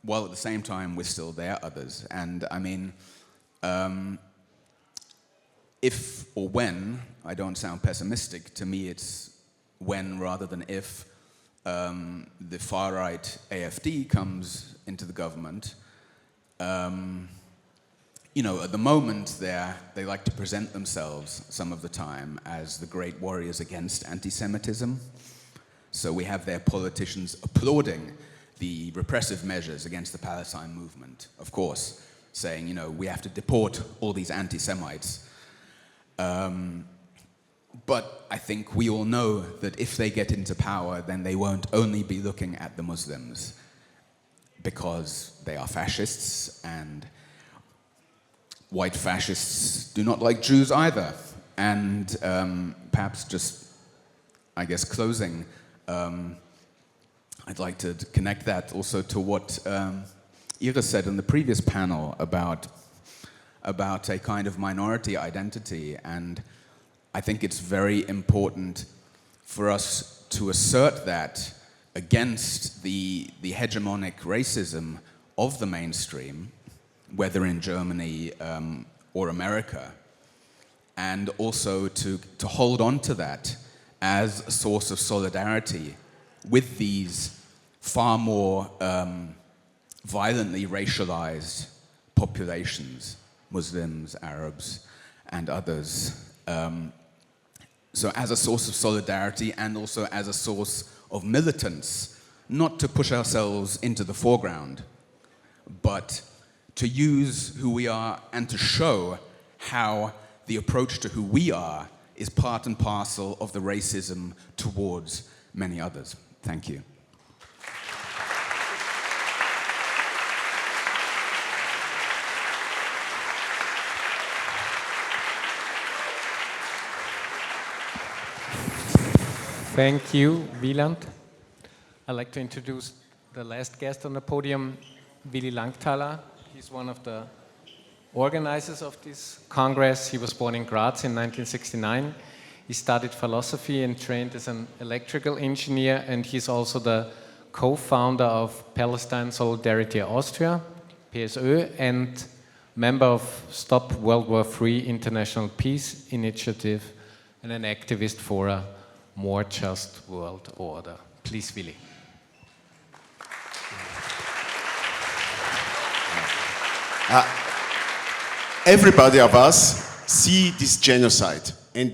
Speaker 5: while at the same time we're still their others. And I mean, if or when, I don't sound pessimistic, to me it's when rather than if, the far-right AfD comes into the government. You know, at the moment they like to present themselves some of the time as the great warriors against anti-Semitism. So we have their politicians applauding the repressive measures against the Palestine movement, of course, saying, you know, we have to deport all these anti-Semites. But I think we all know that if they get into power, then they won't only be looking at the Muslims, because they are fascists, and white fascists do not like Jews either. And perhaps just, I guess, closing, I'd like to connect that also to what Ira said in the previous panel about a kind of minority identity. And I think it's very important for us to assert that against the hegemonic racism of the mainstream, whether in Germany or America, and also to hold on to that as a source of solidarity with these far more violently racialized populations, Muslims, Arabs, and others. So as a source of solidarity and also as a source of militance, not to push ourselves into the foreground, but to use who we are and to show how the approach to who we are is part and parcel of the racism towards many others. Thank you.
Speaker 2: Thank you, Wieland. I'd like to introduce the last guest on the podium, Wilhelm Langthaler. He's one of the organizers of this Congress. He was born in Graz in 1969. He studied philosophy and trained as an electrical engineer, and he's also the co-founder of Palästina Solidarität Österreich, PSÖ, and member of Stop World War III International Peace Initiative, and an activist for a more just world order. Please, Willy.
Speaker 6: Everybody of us see this genocide, and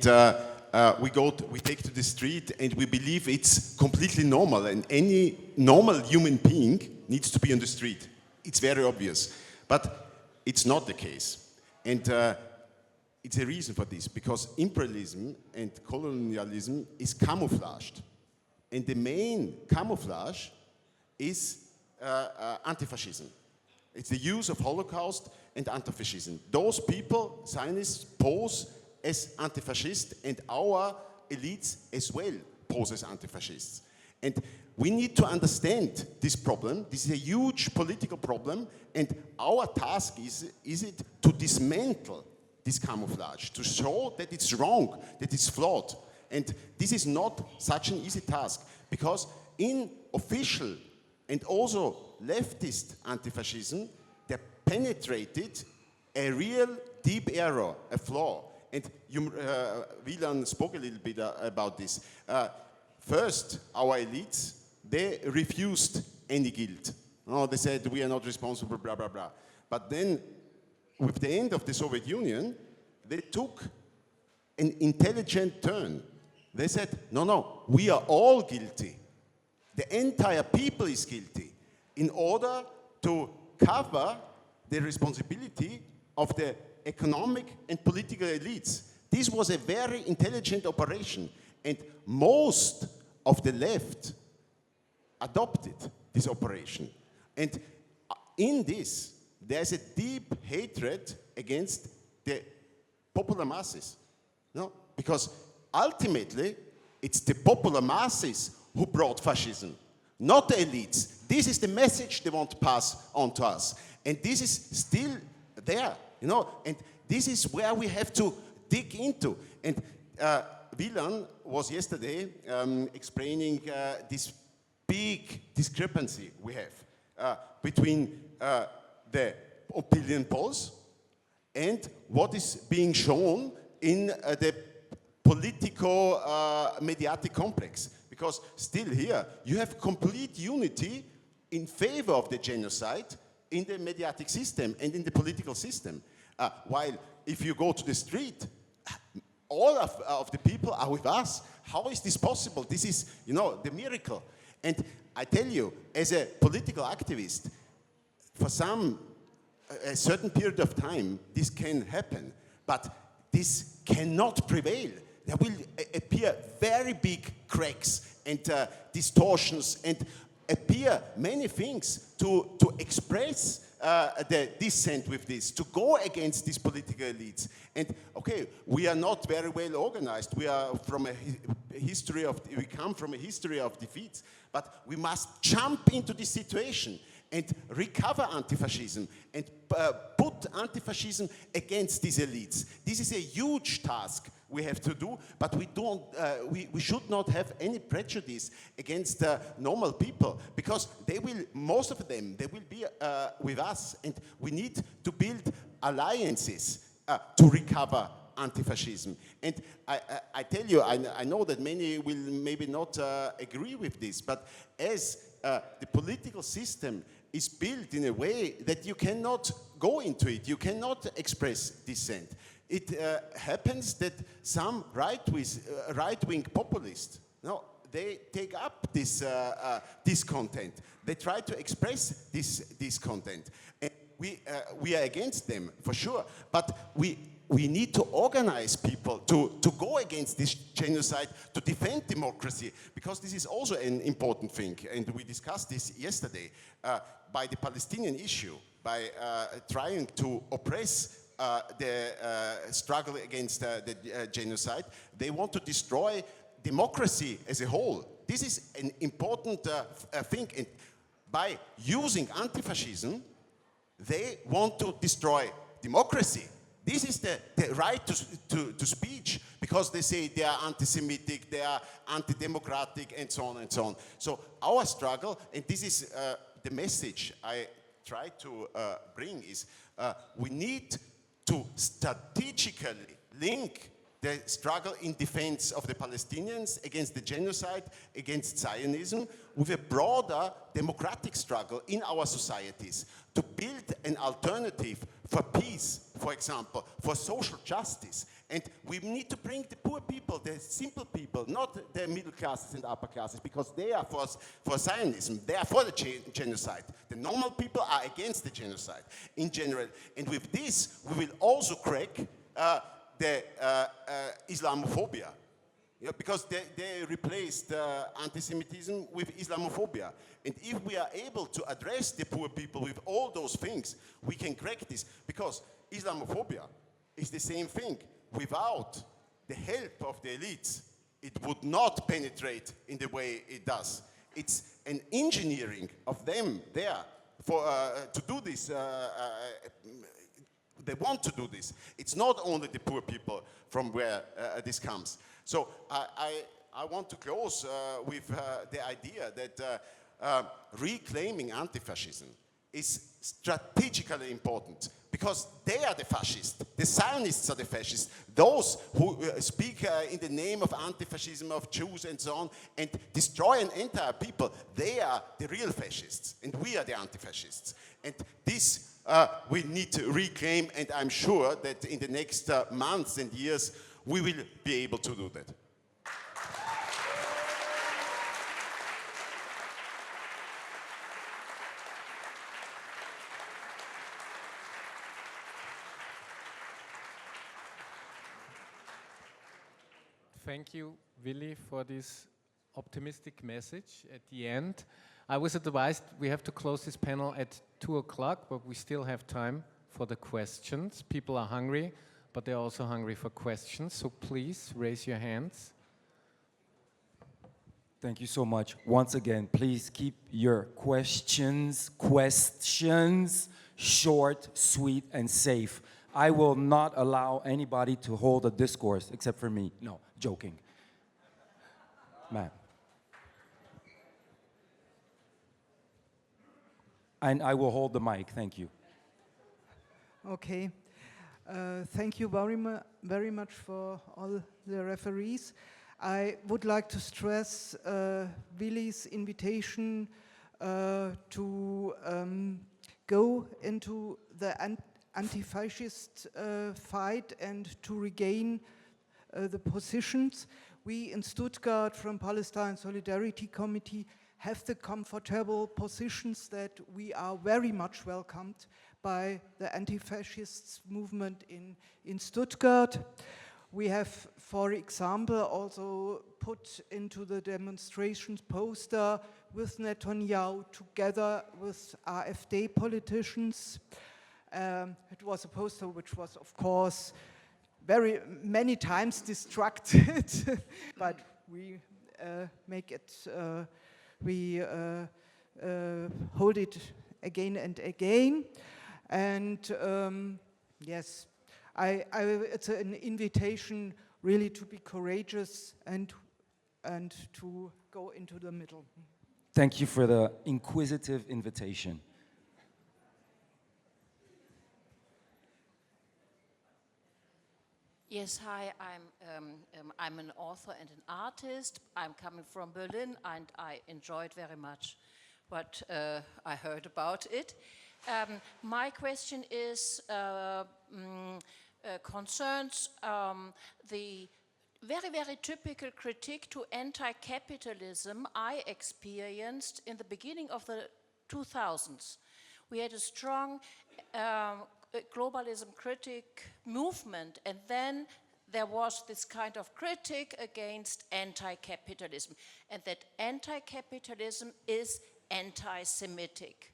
Speaker 6: we take to the street, and we believe it's completely normal, and any normal human being needs to be on the street. It's very obvious, but it's not the case, and it's a reason for this, because imperialism and colonialism is camouflaged, and the main camouflage is anti-fascism. It's the use of Holocaust and anti-fascism. Those people, Zionists, pose as anti-fascists, and our elites as well pose as anti-fascists. And we need to understand this problem. This is a huge political problem, and our task is it to dismantle this camouflage, to show that it's wrong, that it's flawed. And this is not such an easy task, because in official and also leftist anti-fascism, they penetrated a real deep error, a flaw. And Wieland spoke a little bit about this. First, our elites, they refused any guilt. No, they said, we are not responsible, blah, blah, blah. But then, with the end of the Soviet Union, they took an intelligent turn. They said, no, we are all guilty. The entire people is guilty, in order to cover the responsibility of the economic and political elites. This was a very intelligent operation, and most of the left adopted this operation. And in this, there's a deep hatred against the popular masses. No? Because ultimately, it's the popular masses who brought fascism, not the elites. This is the message they want to pass on to us. And this is still there, you know, and this is where we have to dig into. And Wieland was yesterday explaining this big discrepancy we have between the opinion polls and what is being shown in the politico-mediatic complex. Because still here, you have complete unity in favor of the genocide in the mediatic system and in the political system. While if you go to the street, all of the people are with us. How is this possible? This is, you know, the miracle. And I tell you, as a political activist, for a certain period of time, this can happen. But this cannot prevail. There will appear very big cracks and distortions, and appear many things to express the dissent with this, to go against these political elites. And okay, we are not very well organized. We are from we come from a history of defeats, but we must jump into this situation and recover anti-fascism and put anti-fascism against these elites. This is a huge task we have to do, but we should not have any prejudice against normal people, because most of them, they will be with us, and we need to build alliances to recover anti-fascism. And I tell you, I know that many will maybe not agree with this, but as the political system is built in a way that you cannot go into it, you cannot express dissent. It happens that some right-wing populists, they take up this content. They try to express this content. And we are against them, for sure. But we need to organize people to go against this genocide, to defend democracy, because this is also an important thing. And we discussed this yesterday by the Palestinian issue, by trying to oppress the struggle against the genocide. They want to destroy democracy as a whole. This is an important thing. And by using anti-fascism, they want to destroy democracy. This is the right to speech, because they say they are anti-Semitic, they are anti-democratic, and so on and so on. So our struggle, and this is the message I try to bring, is we need to strategically link the struggle in defense of the Palestinians against the genocide, against Zionism, with a broader democratic struggle in our societies to build an alternative for peace, for example, for social justice. And we need to bring the poor people, the simple people, not the middle classes and upper classes, because they are for Zionism, they are for the genocide. The normal people are against the genocide in general. And with this, we will also crack the Islamophobia. Yeah, because they replaced anti-Semitism with Islamophobia. And if we are able to address the poor people with all those things, we can crack this. Because Islamophobia is the same thing. Without the help of the elites, it would not penetrate in the way it does. It's an engineering of them there for, to do this. They want to do this. It's not only the poor people from where this comes. So I want to close with the idea that reclaiming anti-fascism is strategically important because they are the fascists. The Zionists are the fascists. Those who speak in the name of anti-fascism, of Jews and so on, and destroy an entire people, they are the real fascists, and we are the anti-fascists. And this we need to reclaim, and I'm sure that in the next months and years, we will be able to do that.
Speaker 2: Thank you, Willi, for this optimistic message at the end. I was advised we have to close this panel at 2 o'clock, but we still have time for the questions. People are hungry, but they're also hungry for questions, so please raise your hands.
Speaker 7: Thank you so much. Once again, please keep your questions short, sweet, and safe. I will not allow anybody to hold a discourse except for me. No, joking. Ma'am. And I will hold the mic. Thank you.
Speaker 8: Okay. Thank you very much for all the referees. I would like to stress Willi's invitation to go into the anti-fascist fight and to regain the positions. We in Stuttgart from Palästina Solidarität Committee have the comfortable positions that we are very much welcomed by the anti-fascist movement in Stuttgart. We have, for example, also put into the demonstrations poster with Netanyahu together with AfD politicians. It was a poster which was, of course, very many times destructed, but we make it, we hold it again and again. And yes, it's an invitation really to be courageous and to go into the middle.
Speaker 7: Thank you for the inquisitive invitation.
Speaker 9: Yes, hi, I'm an author and an artist. I'm coming from Berlin and I enjoyed very much what I heard about it. My question is concerns the very, very typical critique to anti-capitalism I experienced in the beginning of the 2000s. We had a strong globalism critic movement, and then there was this kind of critic against anti-capitalism, and that anti-capitalism is anti-Semitic.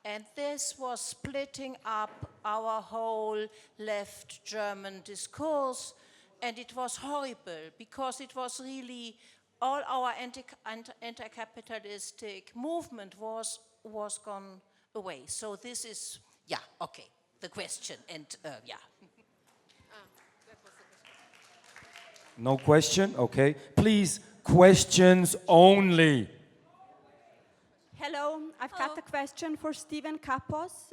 Speaker 9: And this was splitting up our whole left German discourse, and it was horrible because it was really all our anti-capitalistic movement was gone away. So this is, yeah, okay, the question, and yeah.
Speaker 7: No question? Okay. Please, questions only.
Speaker 10: Hello, I've got a question for Stephen Kapos.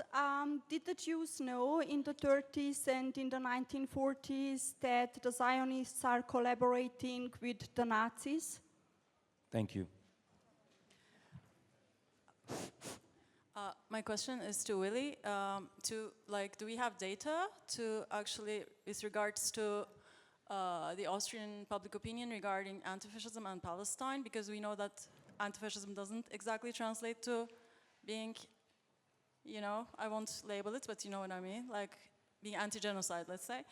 Speaker 10: Did the Jews know in the 30s and in the 1940s that the Zionists are collaborating with the Nazis?
Speaker 7: Thank you.
Speaker 11: My question is to Willi. Do we have data to actually, with regards to the Austrian public opinion regarding anti-fascism and Palestine? Because we know that anti-fascism doesn't exactly translate to being, you know, I won't label it, but you know what I mean, like being anti-genocide, let's say.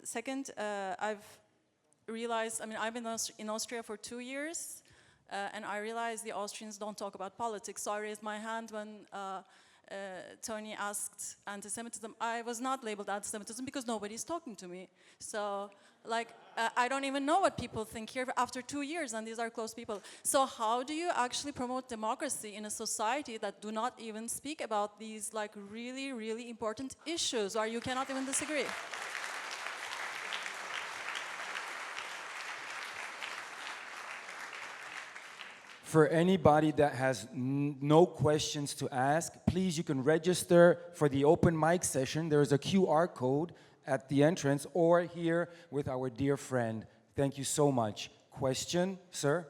Speaker 11: Second, I've realized, I mean, I've been in Austria for 2 years, and I realized the Austrians don't talk about politics, so I raised my hand when Tony asked anti-Semitism, I was not labeled anti-Semitism because nobody's talking to me. So, like, I don't even know what people think here after 2 years, and these are close people. So how do you actually promote democracy in a society that do not even speak about these, like, really, really important issues, or you cannot even disagree?
Speaker 7: For anybody that has no questions to ask, please, you can register for the open mic session. There's a QR code at the entrance or here with our dear friend. Thank you so much. Question, sir?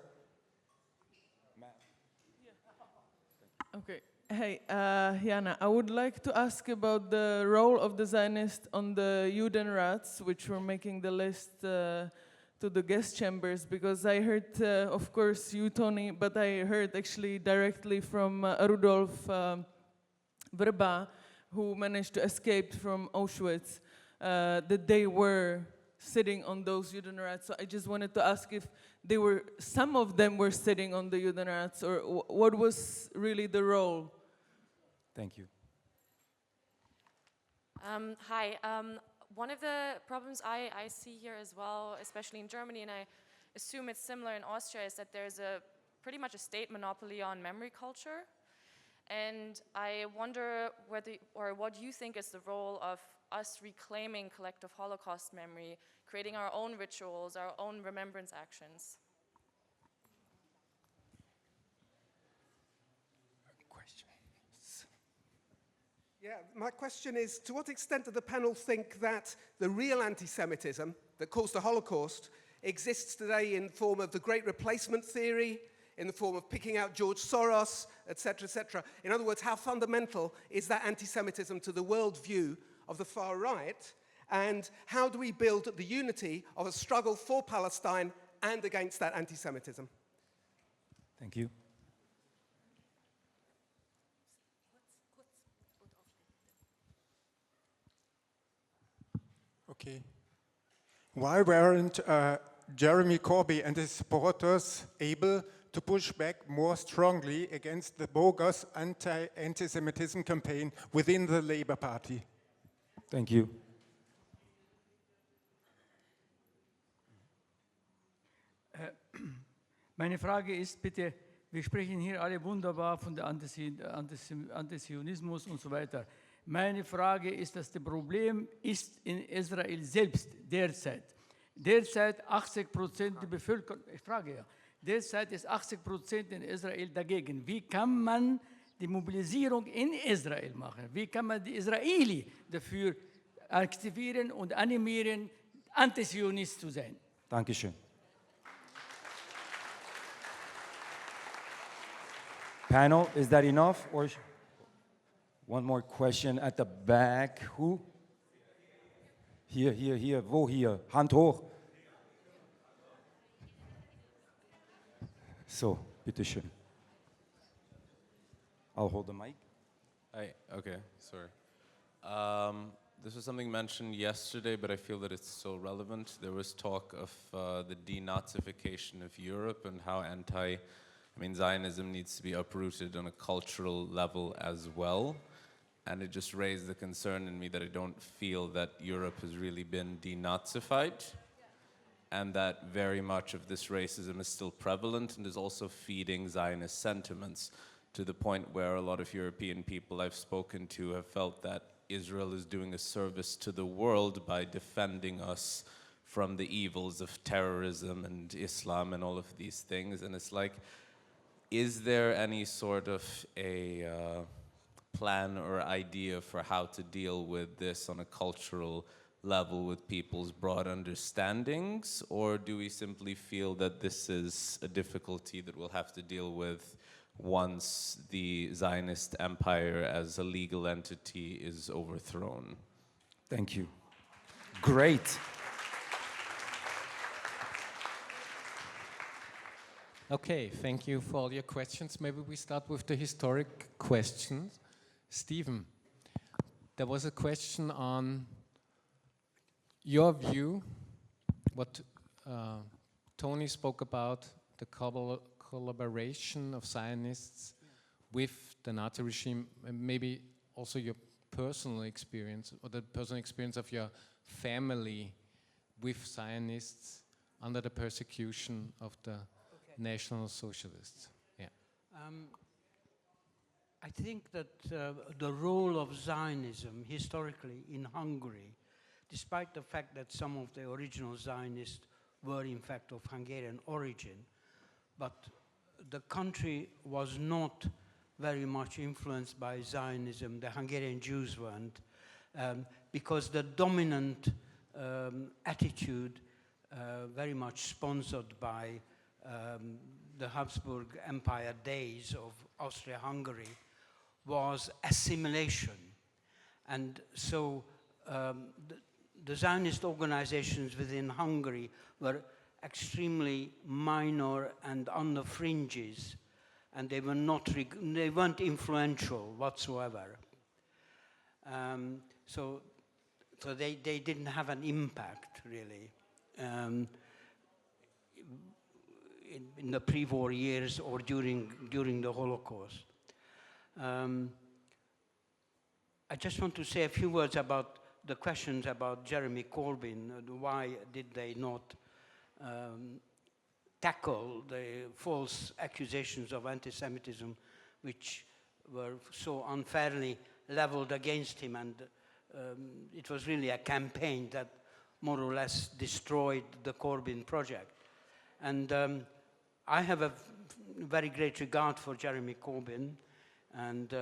Speaker 12: Okay. Hey, Jana, I would like to ask about the role of the Zionists on the Judenrats, which were making the list to the guest chambers, because I heard, of course, you, Tony, but I heard actually directly from Rudolf Vrba, who managed to escape from Auschwitz, that they were sitting on those Judenrats. So I just wanted to ask if they were, some of them were sitting on the Judenrats, or what was really the role?
Speaker 7: Thank you.
Speaker 13: Hi. One of the problems I see here as well, especially in Germany, and I assume it's similar in Austria, is that there's pretty much a state monopoly on memory culture. And I wonder what you think is the role of us reclaiming collective Holocaust memory, creating our own rituals, our own remembrance actions.
Speaker 14: Yeah, my question is, to what extent do the panel think that the real anti-Semitism that caused the Holocaust exists today in the form of the Great Replacement theory, in the form of picking out George Soros, etc., etc.? In other words, how fundamental is that anti-Semitism to the worldview of the far right? And how do we build the unity of a struggle for Palestine and against that anti-Semitism?
Speaker 7: Thank you.
Speaker 15: Okay. Why weren't Jeremy Corbyn and his supporters able to push back more strongly against the bogus anti-Semitism campaign within the Labour Party?
Speaker 7: Thank you.
Speaker 16: Meine Frage ist bitte, wir sprechen hier alle wunderbar von der Antisionismus und so weiter. Meine Frage ist, dass das Problem ist in Israel selbst derzeit. Derzeit 80% der Bevölkerung, ich frage ja, derzeit ist 80% in Israel dagegen. Wie kann man die Mobilisierung in Israel machen? Wie kann man die Israeli dafür aktivieren und animieren, Antizionist zu sein?
Speaker 7: Dankeschön. Panel, is that enough? Or one more question at the back. Who? Hier. Wo hier? Hand hoch. So, bitteschön. I'll hold the mic.
Speaker 17: Hi, okay, sorry. This was something mentioned yesterday, but I feel that it's so relevant. There was talk of the denazification of Europe and how Zionism needs to be uprooted on a cultural level as well. And it just raised the concern in me that I don't feel that Europe has really been denazified, and that very much of this racism is still prevalent and is also feeding Zionist sentiments, to the point where a lot of European people I've spoken to have felt that Israel is doing a service to the world by defending us from the evils of terrorism and Islam and all of these things. And it's like, is there any sort of a plan or idea for how to deal with this on a cultural level with people's broad understandings? Or do we simply feel that this is a difficulty that we'll have to deal with once the Zionist empire as a legal entity is overthrown?
Speaker 7: Thank you. Great.
Speaker 2: Okay, thank you for all your questions. Maybe we start with the historic questions. Stephen, there was a question on your view, what Tony spoke about, the collaboration of Zionists with the Nazi regime. Maybe also your personal experience, or the personal experience of your family with Zionists under the persecution of the National Socialists. Yeah.
Speaker 3: I think that the role of Zionism historically in Hungary, despite the fact that some of the original Zionists were in fact of Hungarian origin, but the country was not very much influenced by Zionism. The Hungarian Jews weren't, because the dominant attitude, very much sponsored by the Habsburg Empire days of Austria-Hungary, was assimilation. And so the Zionist organizations within Hungary were extremely minor and on the fringes, and they weren't influential whatsoever. So they didn't have an impact, really, in the pre-war years or during the Holocaust. I just want to say a few words about the questions about Jeremy Corbyn. Why did they not tackle the false accusations of anti-Semitism which were so unfairly leveled against him? And it was really a campaign that more or less destroyed the Corbyn project. And I have a very great regard for Jeremy Corbyn, and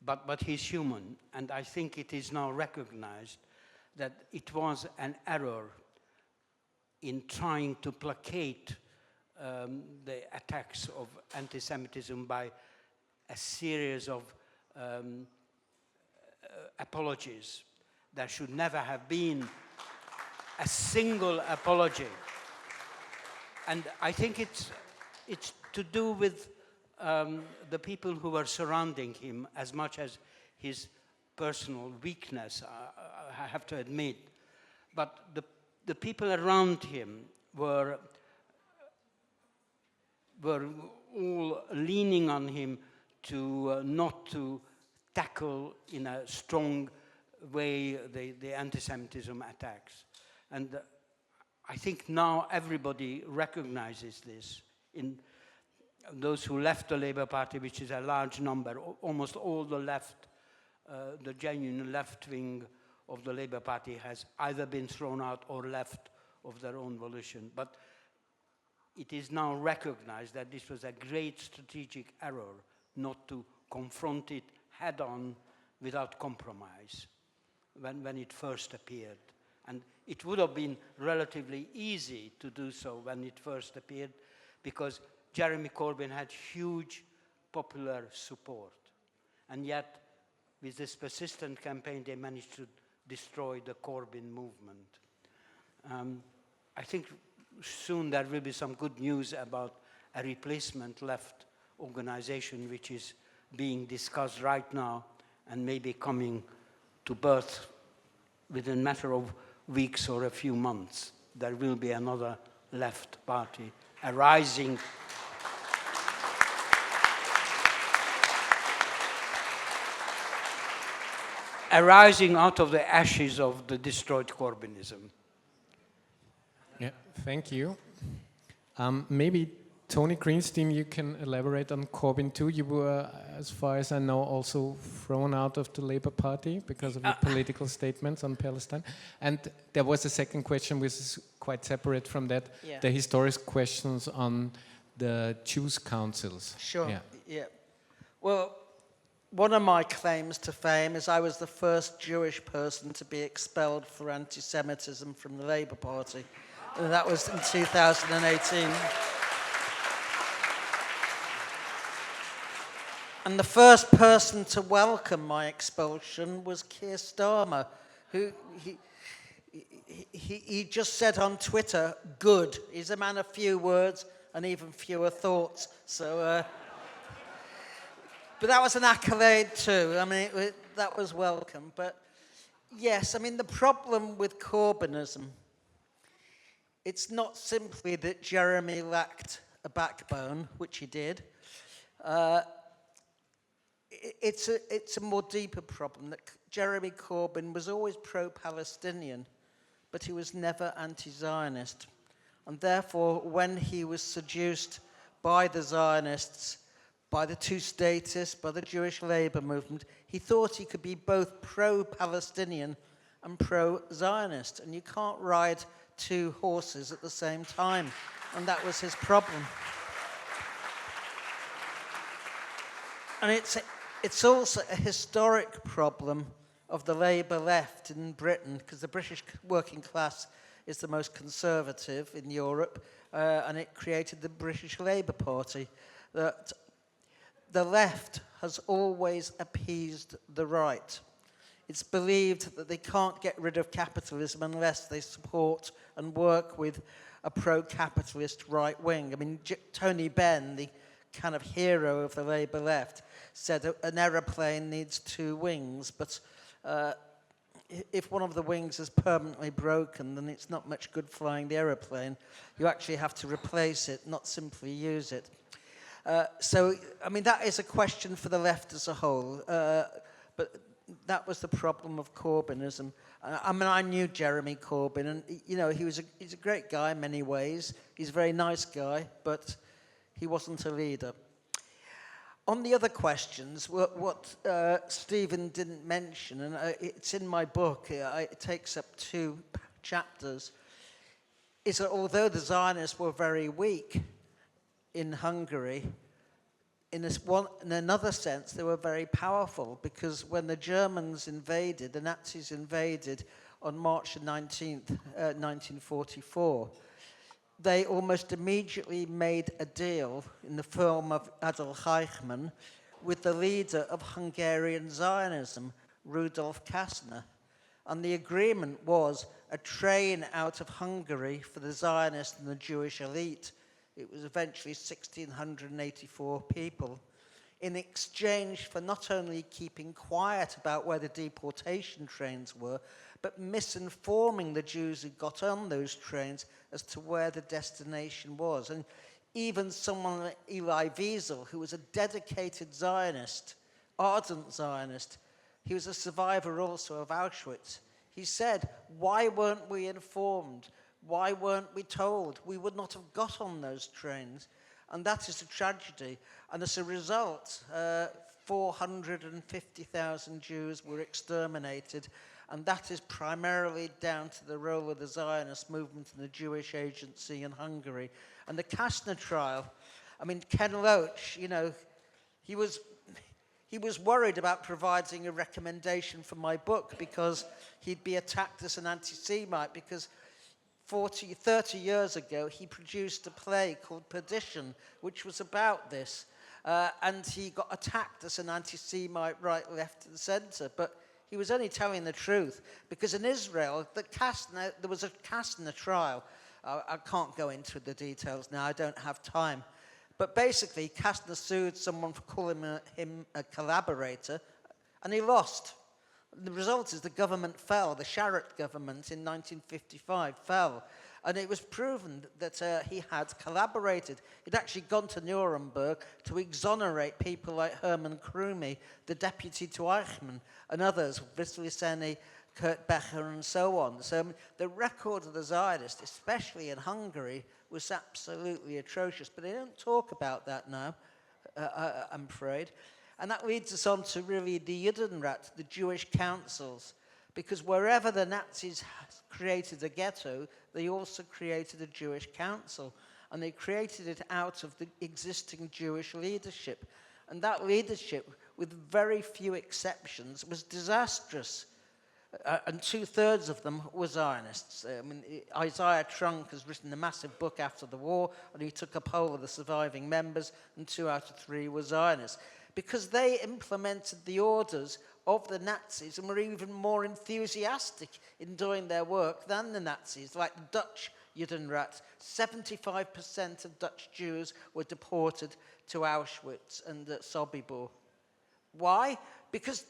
Speaker 3: but he's human, and I think it is now recognized that it was an error in trying to placate the attacks of anti-Semitism by a series of apologies. There should never have been a single apology. And I think it's to do with the people who were surrounding him as much as his personal weakness, I have to admit. But the people around him were all leaning on him to not to tackle in a strong way the anti-Semitism attacks. And I think now everybody recognizes this. In those who left the Labour Party, which is a large number, almost all the left, the genuine left wing of the Labour Party has either been thrown out or left of their own volition. But it is now recognized that this was a great strategic error not to confront it head-on without compromise when it first appeared. And it would have been relatively easy to do so when it first appeared, because Jeremy Corbyn had huge popular support. And yet, with this persistent campaign, they managed to destroy the Corbyn movement. I think soon there will be some good news about a replacement left organization which is being discussed right now and maybe coming to birth within a matter of weeks or a few months. There will be another left party arising out of the ashes of the destroyed Corbynism.
Speaker 2: Yeah, thank you. Maybe Tony Greenstein, you can elaborate on Corbyn too. You were, as far as I know, also thrown out of the Labour Party because of your political statements on Palestine. And there was a second question which is quite separate from that, the historic questions on the Jews' councils.
Speaker 4: Sure, yeah. Well, one of my claims to fame is I was the first Jewish person to be expelled for anti-Semitism from the Labour Party. And that was in 2018. And the first person to welcome my expulsion was Keir Starmer, who he just said on Twitter, good. He's a man of few words and even fewer thoughts. So, but that was an accolade too. I mean, that was welcome. But yes, I mean, the problem with Corbynism, it's not simply that Jeremy lacked a backbone, which he did. it's a more deeper problem that Jeremy Corbyn was always pro-Palestinian, but he was never anti-Zionist. And therefore, when he was seduced by the Zionists, by the two-statists, by the Jewish labor movement, he thought he could be both pro-Palestinian and pro-Zionist. And you can't ride two horses at the same time. And that was his problem. And it's also a historic problem of the Labour left in Britain, because the British working class is the most conservative in Europe, and it created the British Labour Party. That the left has always appeased the right. It's believed that they can't get rid of capitalism unless they support and work with a pro-capitalist right wing. I mean, Tony Benn, the kind of hero of the Labour left, said an aeroplane needs two wings, but if one of the wings is permanently broken, then it's not much good flying the aeroplane. You actually have to replace it, not simply use it. So, I mean, that is a question for the left as a whole, but that was the problem of Corbynism. I mean, I knew Jeremy Corbyn, and you know, he's a great guy in many ways. He's a very nice guy, but he wasn't a leader. On the other questions, what Stephen didn't mention, and it's in my book, it takes up 2 chapters, is that although the Zionists were very weak in Hungary, in another sense, they were very powerful, because when the Germans invaded, the Nazis invaded on March 19th, 1944, they almost immediately made a deal in the form of Adolf Eichmann with the leader of Hungarian Zionism, Rudolf Kastner. And the agreement was a train out of Hungary for the Zionist and the Jewish elite. It was eventually 1,684 people, in exchange for not only keeping quiet about where the deportation trains were, but misinforming the Jews who got on those trains as to where the destination was. And even someone like Eli Wiesel, who was a dedicated Zionist, ardent Zionist, he was a survivor also of Auschwitz. He said, why weren't we informed? Why weren't we told? We would not have got on those trains. And that is a tragedy. And as a result, 450,000 Jews were exterminated. And that is primarily down to the role of the Zionist movement and the Jewish agency in Hungary. And the Kastner trial, I mean, Ken Loach, you know, he was worried about providing a recommendation for my book because he'd be attacked as an anti-Semite, because 30 years ago, he produced a play called Perdition, which was about this. And he got attacked as an anti-Semite right, left, and center. But he was only telling the truth, because in Israel, there was a Kastner trial. I can't go into the details now, I don't have time. But basically, Kastner sued someone for calling him a collaborator, and he lost. The result is the government fell. The Sharett government in 1955 fell. And it was proven that he had collaborated. He'd actually gone to Nuremberg to exonerate people like Hermann Krumi, the deputy to Eichmann, and others, Wisliseni, Kurt Becher, and so on. So the record of the Zionists, especially in Hungary, was absolutely atrocious. But they don't talk about that now, I'm afraid. And that leads us on to really the Judenrat, the Jewish councils. Because wherever the Nazis created a ghetto, they also created a Jewish council. And they created it out of the existing Jewish leadership. And that leadership, with very few exceptions, was disastrous. And 2/3 of them were Zionists. I mean, Isaiah Trunk has written a massive book after the war, and he took a poll of the surviving members, and 2 out of 3 were Zionists. Because they implemented the orders of the Nazis and were even more enthusiastic in doing their work than the Nazis, like the Dutch Judenrat. 75% of Dutch Jews were deported to Auschwitz and Sobibor. Why? Because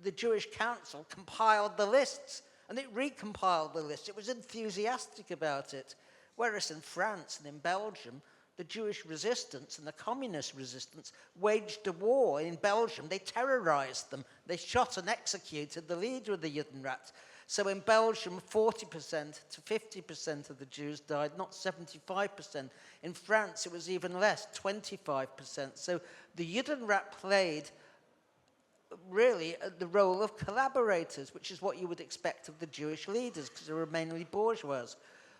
Speaker 4: the Jewish Council compiled the lists, and it recompiled the lists. It was enthusiastic about it. Whereas in France and in Belgium,
Speaker 18: the Jewish resistance and the communist resistance waged a war in Belgium. They terrorized them. They shot and executed the leader of the Judenrat. So in Belgium, 40% to 50% of the Jews died, not 75%. In France, it was even less, 25%. So the Judenrat played really the role of collaborators, which is what you would expect of the Jewish leaders, because they were mainly bourgeois.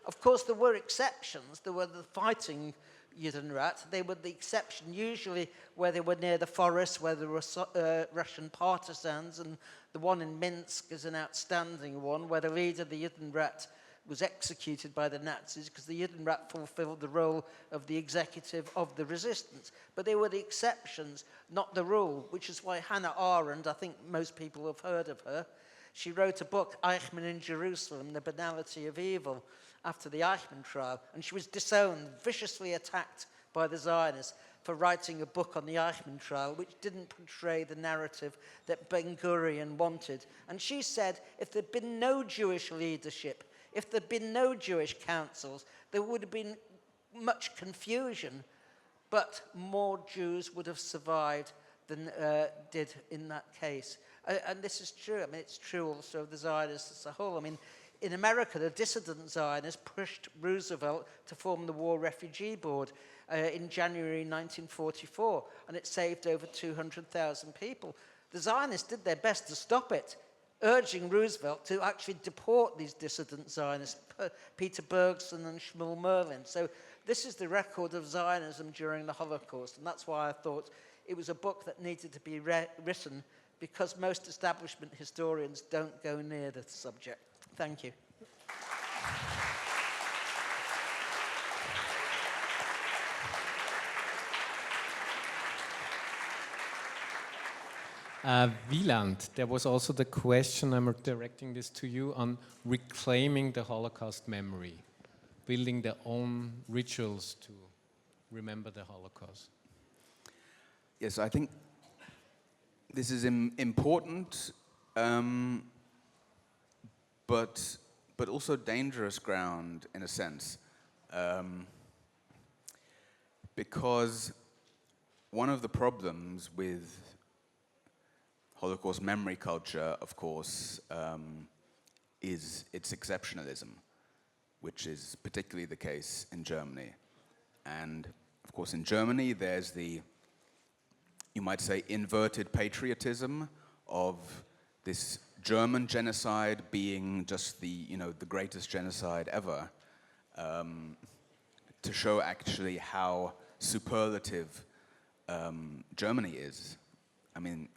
Speaker 18: Of course, there were exceptions. There were the fighting Judenrat. They were the exception usually where they were near the forest, where there were Russian partisans, and the one in Minsk is an outstanding one, where the leader of the Judenrat was executed by the Nazis because the Judenrat fulfilled the role of the executive of the resistance. But they were the exceptions, not the rule, which is why Hannah Arendt, I think most people have heard of her, she wrote a book, Eichmann in Jerusalem, The Banality of Evil, after the Eichmann trial, and she was disowned, viciously attacked by the Zionists for writing a book on the Eichmann trial, which didn't portray the narrative that Ben-Gurion wanted. And she said, if there'd been no Jewish leadership, if there'd been no Jewish councils, there would have been much confusion, but more Jews would have survived than did in that case. And this is true. I mean, it's true also of the Zionists as a whole. I mean, in America, the dissident Zionists pushed Roosevelt to form the War Refugee Board in January 1944, and it saved over 200,000 people. The Zionists did their best to stop it, urging Roosevelt to actually deport these dissident Zionists, Peter Bergson and Shmuel Merlin. So this is the record of Zionism during the Holocaust, and that's why I thought it was a book that needed to be written, because most establishment historians don't go near the subject. Thank you.
Speaker 2: Wieland, there was also the question, I'm directing this to you, on reclaiming the Holocaust memory, building their own rituals to remember the Holocaust.
Speaker 5: Yes, I think this is important, but also dangerous ground in a sense, because one of the problems with Holocaust memory culture, of course, is its exceptionalism, which is particularly the case in Germany. And of course, in Germany, there's the, you might say, inverted patriotism of this German genocide being just the, the greatest genocide ever, to show actually how superlative Germany is. I mean,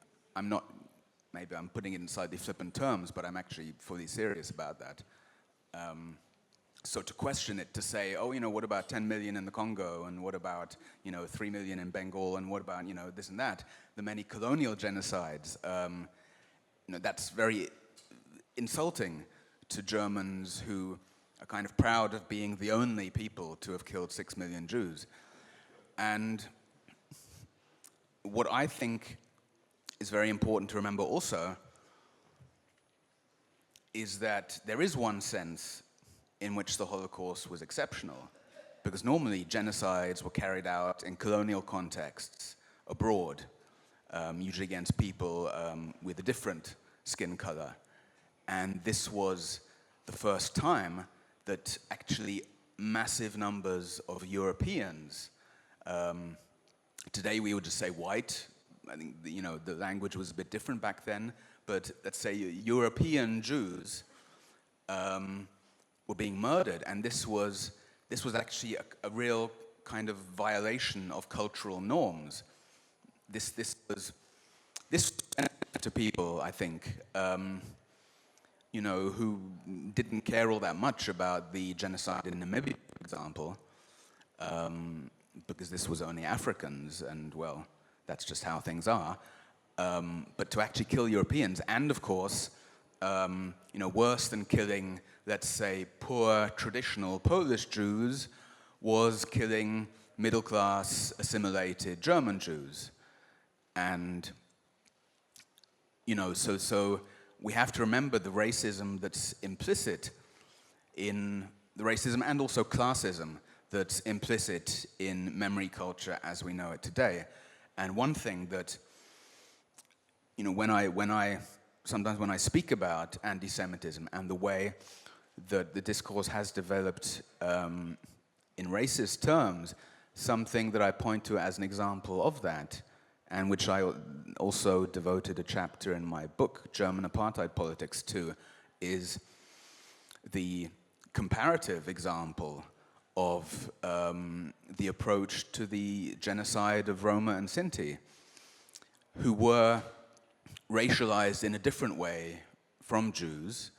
Speaker 5: maybe I'm putting it in slightly flippant terms, but I'm actually fully serious about that. So to question it, to say, oh, what about 10 million in the Congo, and what about, 3 million in Bengal, and what about, this and that, the many colonial genocides, that's very insulting to Germans who are kind of proud of being the only people to have killed 6 million Jews. And what I think is very important to remember also is that there is one sense in which the Holocaust was exceptional, because normally genocides were carried out in colonial contexts abroad, usually against people with a different skin color. And this was the first time that actually massive numbers of Europeans, today we would just say white, I think the language was a bit different back then, but let's say European Jews were being murdered, and this was actually a real kind of violation of cultural norms. This was to people, I think, who didn't care all that much about the genocide in Namibia, for example, because this was only Africans, and well, that's just how things are. But to actually kill Europeans, and of course, worse than killing, let's say, poor traditional Polish Jews, was killing middle-class assimilated German Jews. And, so we have to remember the racism that's implicit in the racism, and also classism, that's implicit in memory culture as we know it today. And one thing that, you know, sometimes when I speak about anti-Semitism and the way that the discourse has developed in racist terms, something that I point to as an example of that, and which I also devoted a chapter in my book, German Apartheid Politics, to, is the comparative example of the approach to the genocide of Roma and Sinti, who were racialized in a different way from Jews,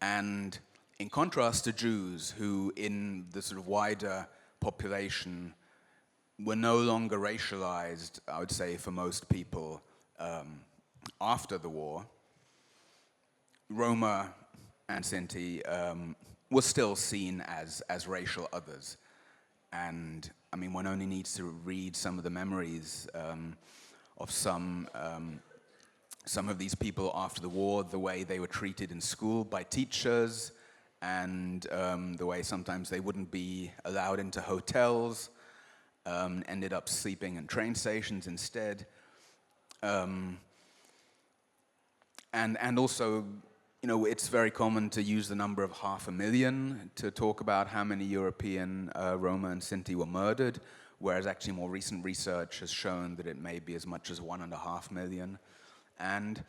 Speaker 5: and in contrast to Jews who in the sort of wider population were no longer racialized, I would say, for most people after the war, Roma and Sinti were still seen as racial others. And I mean, one only needs to read some of the memories of some of these people after the war, the way they were treated in school by teachers, and the way sometimes they wouldn't be allowed into hotels, ended up sleeping in train stations instead. And also, you know, it's very common to use the number of 500,000 to talk about how many European Roma and Sinti were murdered, whereas actually more recent research has shown that it may be as much as 1.5 million. And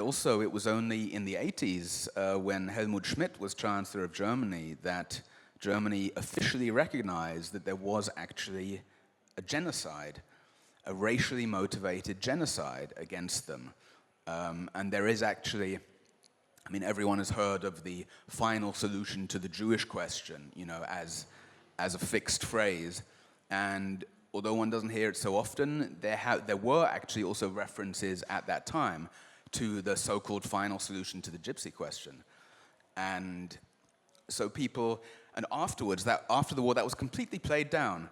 Speaker 5: also it was only in the 80s when Helmut Schmidt was Chancellor of Germany that Germany officially recognized that there was actually a genocide, a racially motivated genocide against them. And there is actually, I mean, everyone has heard of the final solution to the Jewish question, you know, as a fixed phrase. And although one doesn't hear it so often, there were actually also references at that time to the so-called final solution to the Gypsy question. And so people, and afterwards, after the war, that was completely played down.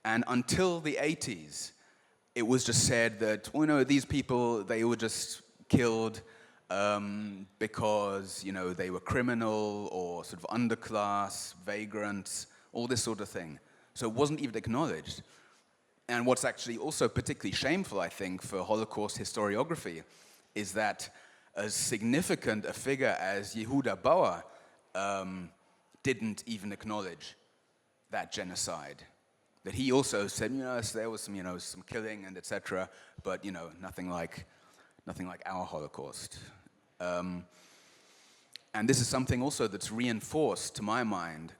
Speaker 5: And until the 80s, it was just said that, well, you know, these people, they were just killed because, you know, they were criminal or sort of underclass, vagrants, all this sort of thing. So it wasn't even acknowledged. And what's actually also particularly shameful, I think, for Holocaust historiography is that as significant a figure as Yehuda Bauer didn't even acknowledge that genocide. That he also said, you know, there was some, you know, some killing and etc., but, you know, nothing like our Holocaust. And this is something also that's reinforced, to my mind,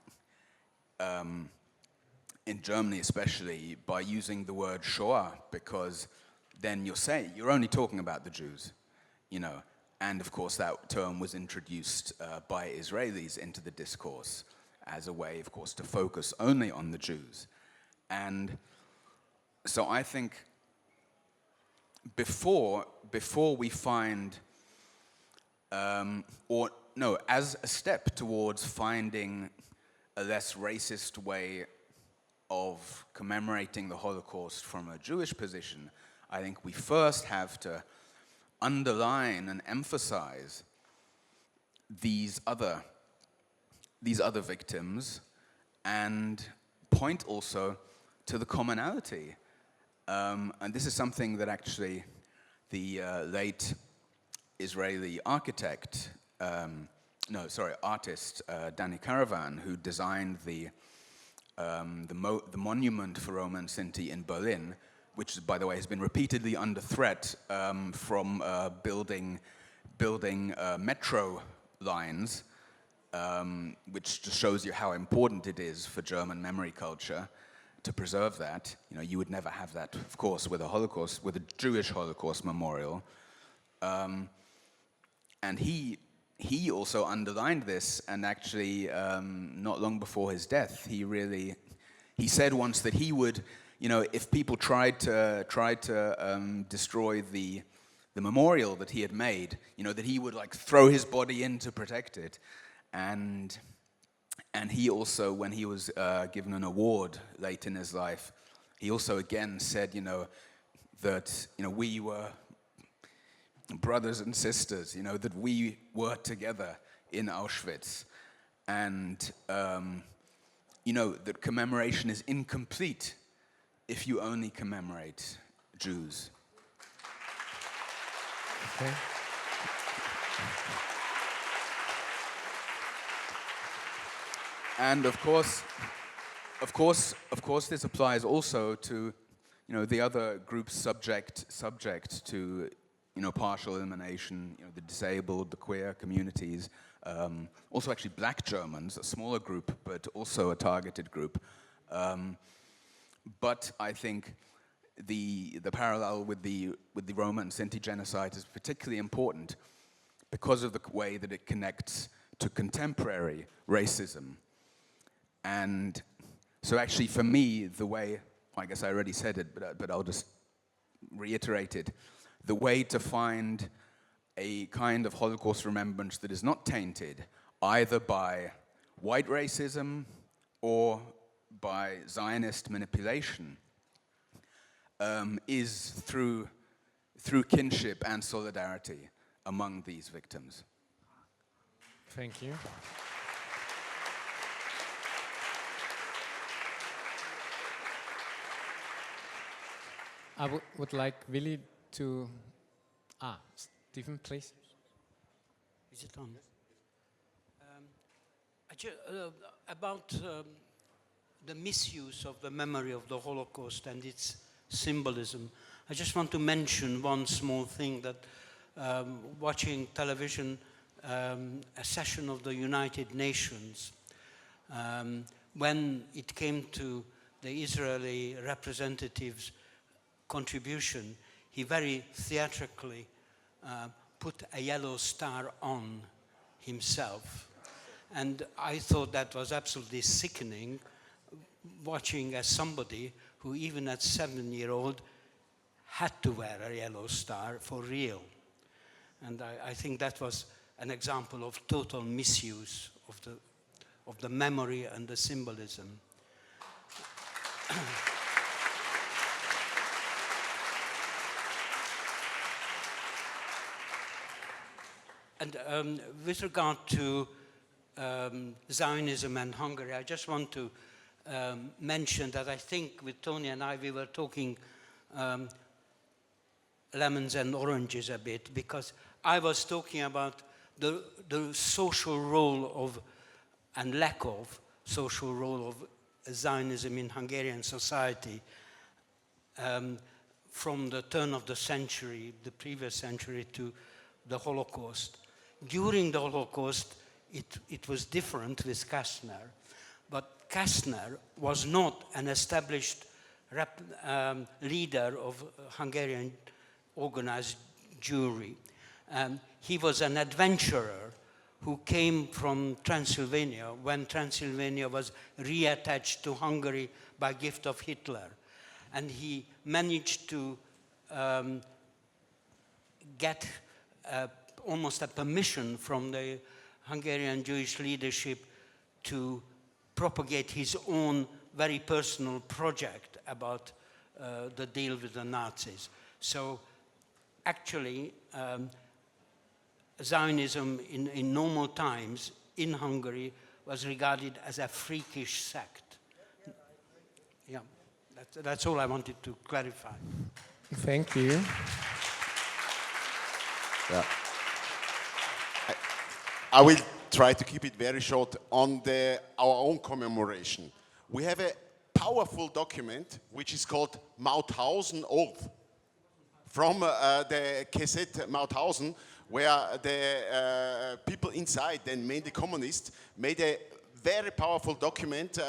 Speaker 5: in Germany especially, by using the word Shoah, because then you're only talking about the Jews, you know. And of course that term was introduced by Israelis into the discourse as a way, of course, to focus only on the Jews. And so I think before we find, as a step towards finding a less racist way of commemorating the Holocaust from a Jewish position, I think we first have to underline and emphasize these other victims and point also to the commonality. And this is something that actually the late Israeli artist Danny Caravan, who designed the monument for Roma and Sinti in Berlin, which, by the way, has been repeatedly under threat from building metro lines, which just shows you how important it is for German memory culture to preserve that. You know, you would never have that, of course, with a Jewish Holocaust memorial. And he also underlined this, and actually, not long before his death, he said once that he would, you know, if people tried to destroy the memorial that he had made, you know, that he would like throw his body in to protect it. And he also, when he was given an award late in his life, he also again said, you know, that, you know, we were brothers and sisters, you know, that we were together in Auschwitz. And you know, that commemoration is incomplete if you only commemorate Jews.
Speaker 2: Okay.
Speaker 5: And of course, this applies also to, you know, the other groups subject to, you know, partial elimination, you know, the disabled, the queer communities, also actually black Germans, a smaller group, but also a targeted group. But I think the parallel with the Roma and Sinti genocide is particularly important because of the way that it connects to contemporary racism. And so actually for me, the way, I guess I already said it, but I'll just reiterate it, the way to find a kind of Holocaust remembrance that is not tainted either by white racism or by Zionist manipulation is through kinship and solidarity among these victims.
Speaker 2: Thank you. I would like Willy to... Stephen, please.
Speaker 3: Is it on? About the misuse of the memory of the Holocaust and its symbolism, I just want to mention one small thing that watching television, a session of the United Nations, when it came to the Israeli representative's contribution, he very theatrically put a yellow star on himself. And I thought that was absolutely sickening, watching as somebody who even at 7-year-old had to wear a yellow star for real. And I think that was an example of total misuse of the memory and the symbolism. And with regard to Zionism and Hungary, I just want to mention that I think with Tony and I, we were talking lemons and oranges a bit, because I was talking about the social role of, and lack of social role of Zionism in Hungarian society from the turn of the century, the previous century, to the Holocaust. During the Holocaust, it was different with Kastner, but Kastner was not an established leader of Hungarian organized Jewry. He was an adventurer who came from Transylvania when Transylvania was reattached to Hungary by gift of Hitler. And he managed to get almost a permission from the Hungarian Jewish leadership to propagate his own very personal project about the deal with the Nazis. So actually, Zionism in normal times in Hungary was regarded as a freakish sect. Yeah, that's all I wanted to clarify.
Speaker 2: Thank you.
Speaker 6: Yeah. I will try to keep it very short on our own commemoration. We have a powerful document which is called Mauthausen Oath from the cassette Mauthausen, where the people inside, then mainly communists, made a very powerful document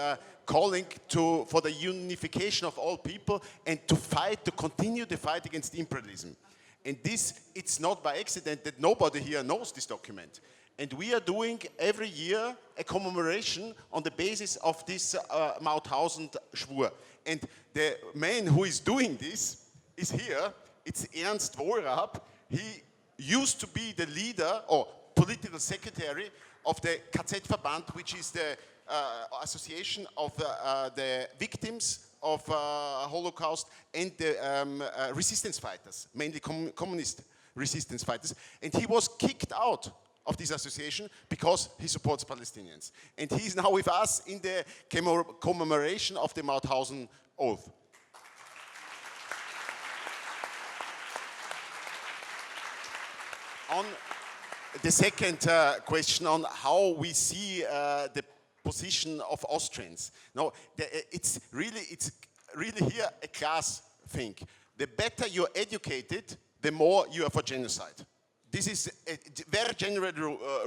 Speaker 6: calling for the unification of all people and to continue the fight against imperialism. And it's not by accident that nobody here knows this document. And we are doing every year a commemoration on the basis of this Mauthausen Schwur. And the man who is doing this is here. It's Ernst Wohlrab. He used to be the leader or political secretary of the KZ-Verband, which is the association of the victims of Holocaust and the resistance fighters, mainly communist resistance fighters. And he was kicked out of this association because he supports Palestinians. And he's now with us in the commemoration of the Mauthausen Oath. On the second question on how we see the position of Austrians. No, it's really here a class thing. The better you're educated, the more you are for genocide. This is a very general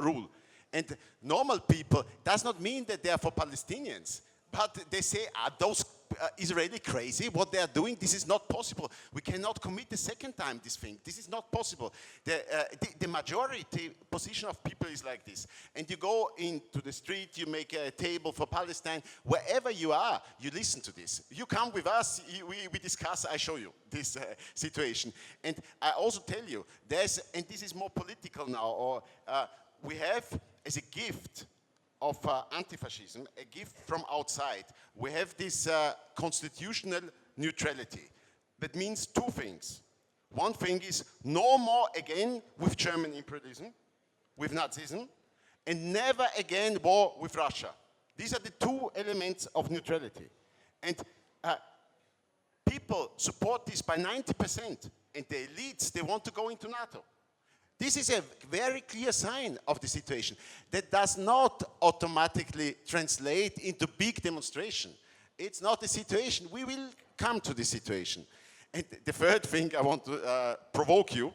Speaker 6: rule. And normal people does not mean that they are for Palestinians, but they say, are those Israeli crazy? What they are doing, this is not possible. We cannot commit the second time this thing. This is not possible. The majority position of people is like this. And you go into the street, you make a table for Palestine. Wherever you are, you listen to this. You come with us, we discuss, I show you this situation. And I also tell you, and this is more political now, we have as a gift of anti-fascism, a gift from outside. We have this constitutional neutrality. That means two things. One thing is no more again with German imperialism, with Nazism, and never again war with Russia. These are the two elements of neutrality. And people support this by 90%, and the elites, they want to go into NATO. This is a very clear sign of the situation that does not automatically translate into big demonstration. It's not a situation. We will come to this situation. And the third thing I want to provoke you,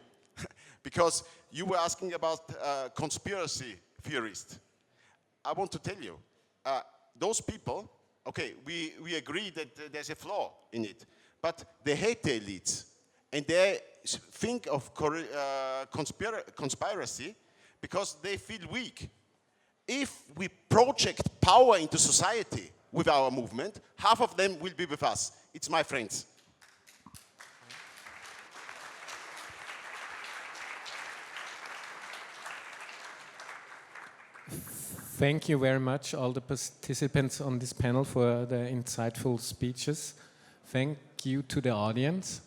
Speaker 6: because you were asking about conspiracy theorists. I want to tell you, those people, okay, we agree that there's a flaw in it, but they hate the elites. And they think of conspiracy because they feel weak. If we project power into society with our movement, half of them will be with us. It's my friends.
Speaker 2: Thank you very much, all the participants on this panel, for the insightful speeches. Thank you to the audience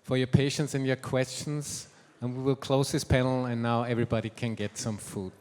Speaker 2: for your patience and your questions. And we will close this panel, and now everybody can get some food.